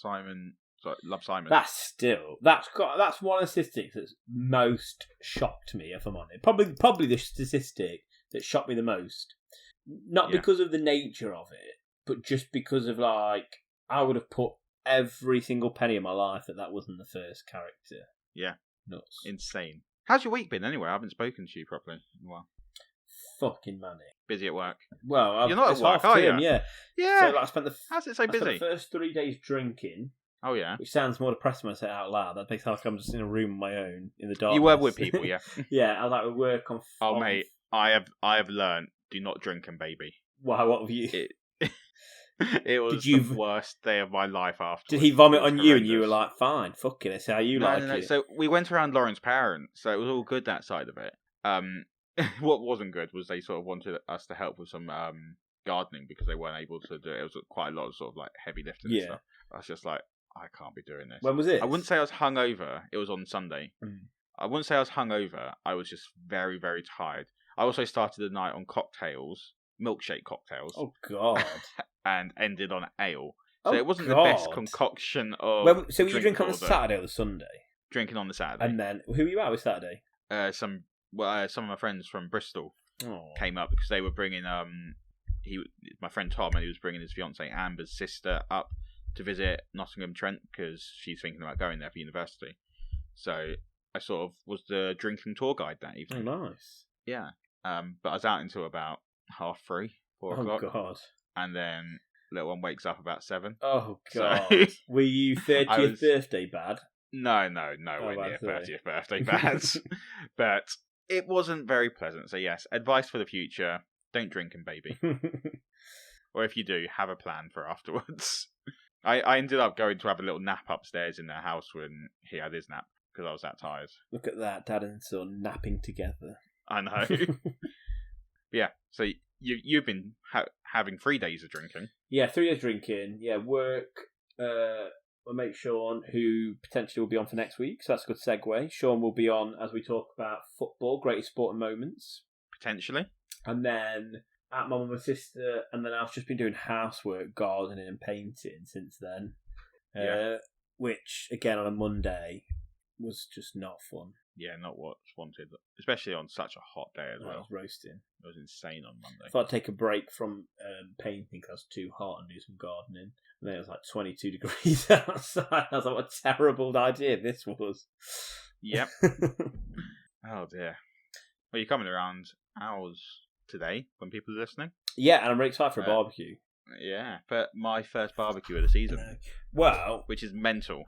Love Simon. That's one of the statistics that's most shocked me, if I'm honest. Probably the statistic that shocked me the most. Not because of the nature of it, but just because of, like, I would have put every single penny of my life that wasn't the first character. Yeah. Nuts. Insane. How's your week been anyway? I haven't spoken to you properly in a while. Fucking manic. Busy at work. Well, you're not at work, are you? Yeah. Yeah. So, like, I spent How's it so busy? the first 3 days drinking. Oh, yeah. Which sounds more depressing when I say it out loud. That makes it like I'm just in a room on my own in the dark. You were with people, yeah. Yeah, I was like, we work on... Oh, mate, I have learned, do not drink and baby. Wow, what have you... It was the worst day of my life after. Did he vomit on you and you were like, fine, fuck it, let's see how you like it? So we went around Lauren's parents, so it was all good that side of it. What wasn't good was they sort of wanted us to help with some gardening because they weren't able to do it. It was quite a lot of sort of like heavy lifting and stuff. I was just like, I can't be doing this. When was it? I wouldn't say I was hungover. It was on Sunday. I wouldn't say I was hungover. I was just very, very tired. I also started the night on cocktails, milkshake cocktails. Oh, God. And ended on ale. So it wasn't the best concoction of... So were you drinking on the Saturday or the Sunday? Drinking on the Saturday. And then, who were you out with Saturday? Some of my friends from Bristol came up because they were bringing... my friend Tom, and he was bringing his fiancée Amber's sister up to visit Nottingham Trent because she's thinking about going there for university. So I sort of was the drinking tour guide that evening. Oh, nice. Yeah. But I was out until about 3:30, 4 o'clock. Oh, God. And then little one wakes up about 7. Oh, God. Were you 30th birthday bad? No, we're near 30th birthday bad. But it wasn't very pleasant. So yes, advice for the future, don't drink and baby. Or if you do, have a plan for afterwards. I ended up going to have a little nap upstairs in their house when he had his nap because I was that tired. Look at that, dad and son napping together. I know. Yeah, so you've been having 3 days of drinking. Yeah, 3 days drinking. Yeah, work. We'll make Sean, who potentially will be on for next week, so that's a good segue. Sean will be on as we talk about football, greatest sporting moments. Potentially. And then at Mum and my sister, and then I've just been doing housework, gardening and painting since then. Which, again, on a Monday, was just not fun. Yeah, not what's wanted, especially on such a hot day as well. I was roasting. It was insane on Monday. I thought I'd take a break from painting because it was too hot and do some gardening. And then it was like 22 degrees outside. I was like, what a terrible idea this was. Yep. Oh dear. Well, you're coming around ours today when people are listening. Yeah, and I'm really excited for a barbecue. Yeah, but my first barbecue of the season. Well, which is mental.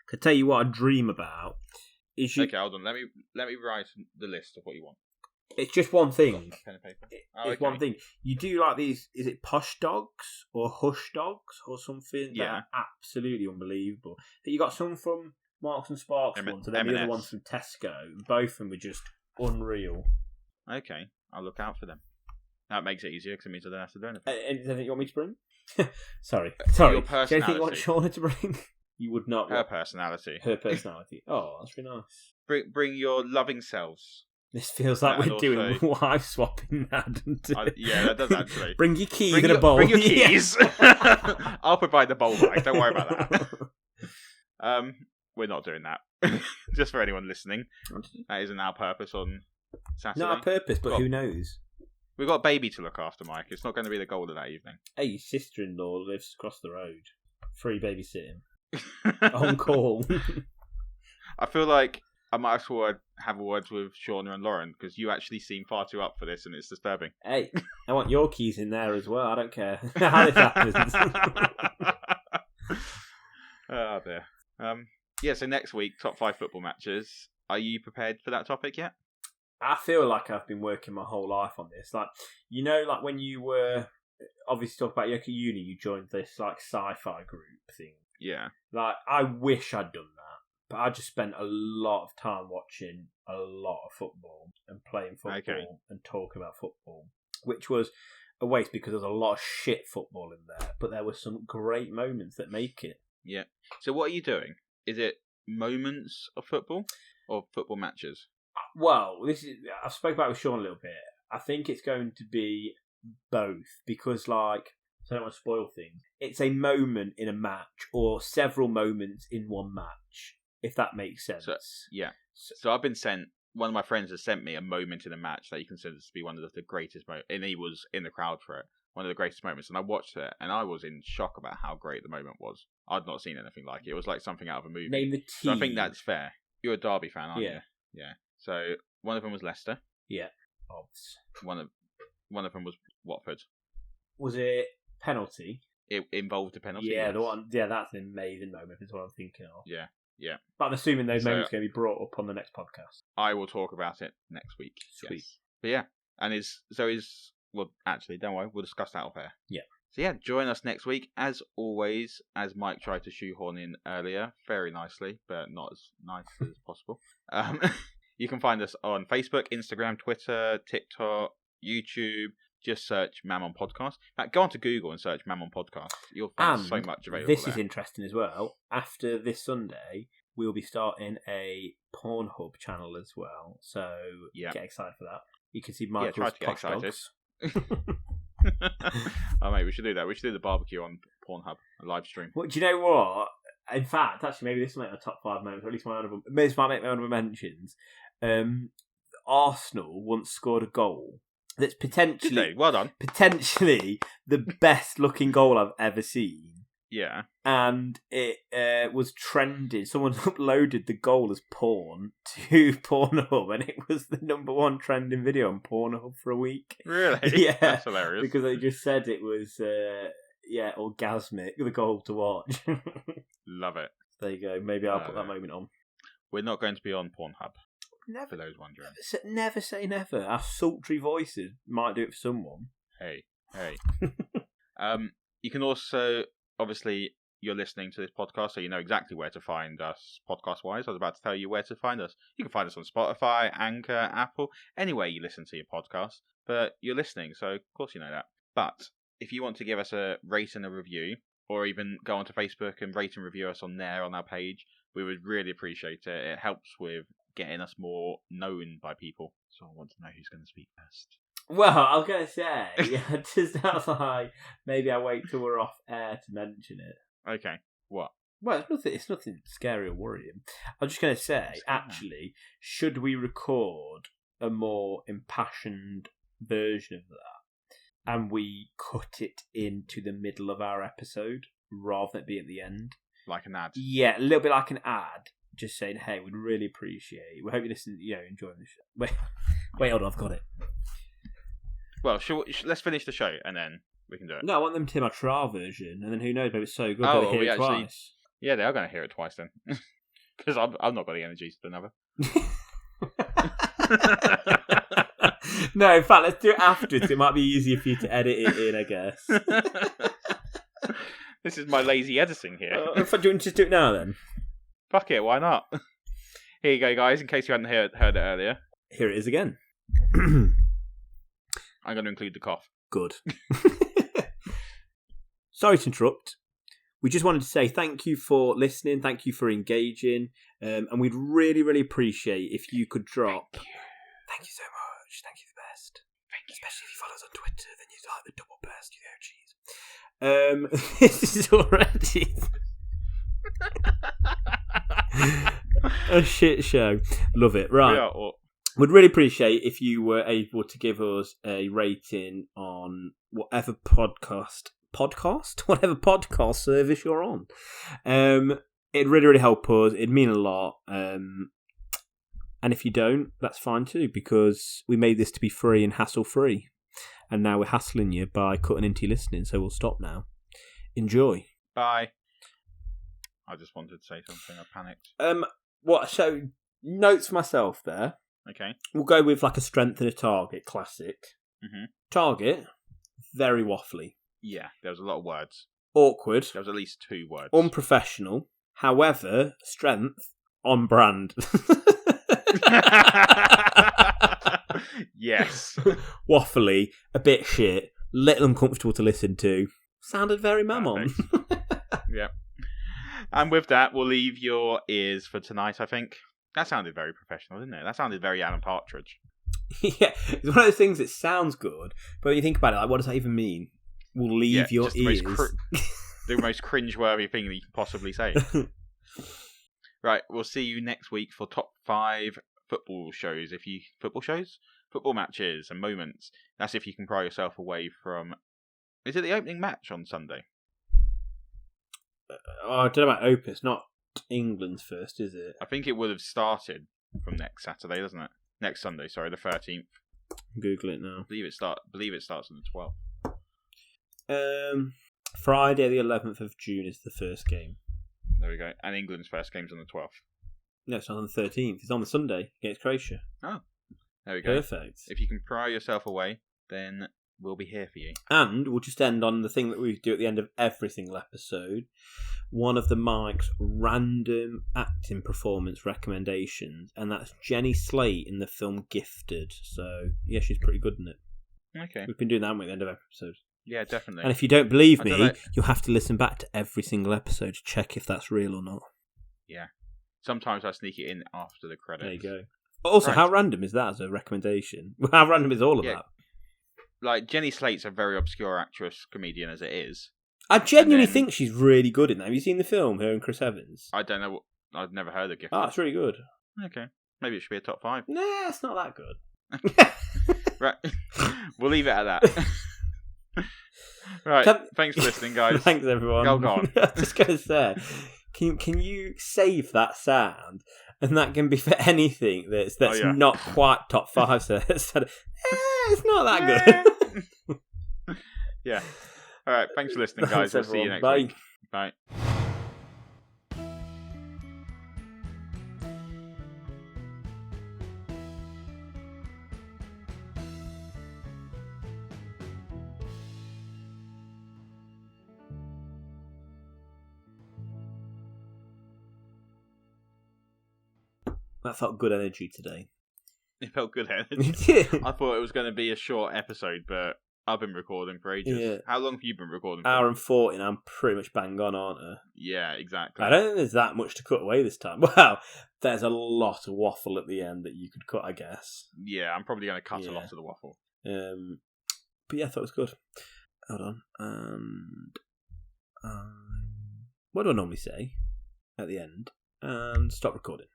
Could tell you what I dream about. Okay, hold on. Let me write the list of what you want. It's just one thing. Pen and paper. It's one thing. You do like these, is it posh dogs or hush dogs or something? Yeah. They're absolutely unbelievable. You got some from Marks and Sparks once, and then the other ones from Tesco. Both of them were just unreal. Okay, I'll look out for them. That makes it easier because it means I don't have to do anything. Anything you want me to bring? Sorry. Your Do you anything you want Shauna to bring? You would not. Her personality. Her personality. Oh, that's really nice. Bring your loving selves. This feels like we're doing wife swapping now, doesn't it? Yeah, that does actually. Bring your keys and a bowl. Bring your keys. I'll provide the bowl bag. Don't worry about that. We're not doing that. Just for anyone listening, that isn't our purpose on Saturday. Not our purpose, but who knows? We've got a baby to look after, Mike. It's not going to be the goal of that evening. Hey, your sister-in-law lives across the road. Free babysitting. On call. I feel like I might as well have words with Shauna and Lauren because you actually seem far too up for this and it's disturbing. Hey, I want your keys in there as well. I don't care how this happens. Oh dear. Yeah, so next week, top 5 football matches. Are you prepared for that topic yet? I feel like I've been working my whole life on this. Like, you know, like when you were obviously talk about your uni, you joined this like sci-fi group thing. Yeah. Like, I wish I'd done that, but I just spent a lot of time watching a lot of football and playing football and talking about football, which was a waste because there's a lot of shit football in there, but there were some great moments that make it. Yeah. So what are you doing? Is it moments of football or football matches? Well, I've spoken about it with Sean a little bit. I think it's going to be both because, like, so I don't want to spoil things. It's a moment in a match or several moments in one match, if that makes sense. So I've been sent, one of my friends has sent me a moment in a match that he considers to be one of the greatest moments, and he was in the crowd for it. One of the greatest moments, and I watched it, and I was in shock about how great the moment was. I'd not seen anything like it. It was like something out of a movie. Name the team. So I think that's fair. You're a Derby fan, aren't you? Yeah. Yeah. So one of them was Leicester. Yeah. Obs. One of them was Watford. Was it penalty? It involved a penalty. Yeah, yes. the one. Yeah, that's an amazing moment. Is what I'm thinking of. Yeah. But I'm assuming those moments are going to be brought up on the next podcast. I will talk about it next week. Sweet. Yes. But yeah, well, actually, don't worry, we'll discuss that off air. Yeah. So yeah, join us next week. As always, as Mike tried to shoehorn in earlier, very nicely, but not as nice as possible. You can find us on Facebook, Instagram, Twitter, TikTok, YouTube. Just search Mammon Podcast. In fact, go onto Google and search Mammon Podcast. You'll find so much available This there. is interesting as well. After this Sunday, we'll be starting a Pornhub channel as well. So get excited for that. You can see Michael's posh dogs. Oh mate, we should do that. We should do the barbecue on Pornhub, a live stream. Well, do you know what? In fact, actually, maybe this will make my top 5 moments, or at least this might make my honourable mentions. Arsenal once scored a goal that's potentially well done. Potentially the best looking goal I've ever seen. Yeah. And it was trending. Someone uploaded the goal as porn to Pornhub, and it was the #1 trending video on Pornhub for a week. Really? Yeah. That's hilarious. Because they just said it was, orgasmic, the goal to watch. Love it. There you go. Maybe I'll put that moment on. We're not going to be on Pornhub. Never. For those wondering. Never say never. Our sultry voices might do it for someone. Hey. You can also, obviously, you're listening to this podcast, so you know exactly where to find us podcast-wise. I was about to tell you where to find us. You can find us on Spotify, Anchor, Apple, anywhere you listen to your podcast. But you're listening, so of course you know that. But if you want to give us a rate and a review, or even go onto Facebook and rate and review us on there on our page, we would really appreciate it. It helps with getting us more known by people. So I want to know who's going to speak first. Well, I was going to say, just outside, maybe I wait till we're off air to mention it. Okay, what? Well, it's nothing scary or worrying. I was just going to say, actually, should we record a more impassioned version of that, and we cut it into the middle of our episode, rather than it be at the end? Like an ad? Yeah, a little bit like an ad. Just saying, hey, we'd really appreciate it. We hope you listen, enjoying the show. Wait, hold on, I've got it. Well, let's finish the show and then we can do it. No, I want them to hear my trial version, and then who knows, maybe it's so good Oh, they'll hear it twice. Yeah, they are going to hear it twice then. Because I've not got the energy to do another. No, in fact, let's do it afterwards. It might be easier for you to edit it in, I guess. This is my lazy editing here. Do you want to just do it now, then? Fuck it, why not? Here you go, guys, in case you hadn't heard it earlier. Here it is again. I'm going to include the cough. Good. Sorry to interrupt. We just wanted to say thank you for listening, thank you for engaging, and we'd really, really appreciate if you could drop... Thank you so much. Thank you the best. Thank you. Especially if you follow us on Twitter, then you like the double best, This is already a shit show. Love it. Right. We'd really appreciate if you were able to give us a rating on whatever podcast, whatever podcast service you're on. It'd really, really help us. It'd mean a lot. And if you don't, that's fine too, because we made this to be free and hassle-free. And now we're hassling you by cutting into your listening, so we'll stop now. Enjoy. Bye. I just wanted to say something. I panicked. So, notes for myself there. Okay. We'll go with like a strength and a target, classic. Mm-hmm. Target, very waffly. Yeah, there was a lot of words. Awkward. There was at least 2 words. Unprofessional. However, strength, on brand. Yes. Waffly, a bit shit, little uncomfortable to listen to. Sounded very mammon. Yeah. And with that, we'll leave your ears for tonight, I think. That sounded very professional, didn't it? That sounded very Alan Partridge. Yeah, it's one of those things that sounds good, but when you think about it, like, what does that even mean? We'll leave your ears. The most cringe-worthy thing that you can possibly say. Right, we'll see you next week for top 5 football matches and moments. That's if you can pry yourself away from... Is it the opening match on Sunday? I don't know about Opus, not England's first, is it? I think it would have started from next Saturday, doesn't it? Next Sunday, sorry, the 13th. Google it now. I believe it starts on the 12th. Friday the 11th of June is the first game. There we go. And England's first game's on the 12th. No, it's not on the 13th. It's on the Sunday against Croatia. Oh, there we go. Perfect. If you can pry yourself away, then we'll be here for you. And we'll just end on the thing that we do at the end of every single episode. One of the Mike's random acting performance recommendations, and that's Jenny Slate in the film Gifted. So, yeah, she's pretty good in it. Okay. We've been doing that at the end of episodes. Yeah, definitely. And if you don't believe me, you'll have to listen back to every single episode to check if that's real or not. Yeah. Sometimes I sneak it in after the credits. There you go. But also, how random is that as a recommendation? How random is all of that? Like, Jenny Slate's a very obscure actress, comedian as it is. I genuinely think she's really good in that. Have you seen the film, her and Chris Evans? I don't know. I've never heard of Gifted. Oh, it's really good. Okay. Maybe it should be a top 5. Nah, it's not that good. Right. We'll leave it at that. Right. Thanks for listening, guys. Thanks, everyone. Go on. I was just going to say, can you save that sound? And that can be for anything that's not quite top 5. So it's not that good. Yeah. All right. Thanks for listening, guys. We'll see you next week. Bye. That felt good energy today. It felt good energy. I thought it was going to be a short episode, but I've been recording for ages. Yeah. How long have you been recording for? Hour and 40, and I'm pretty much bang on, aren't I? Yeah, exactly. I don't think there's that much to cut away this time. Well, there's a lot of waffle at the end that you could cut, I guess. Yeah, I'm probably going to cut a lot of the waffle. But yeah, I thought it was good. Hold on. And what do I normally say at the end? And stop recording.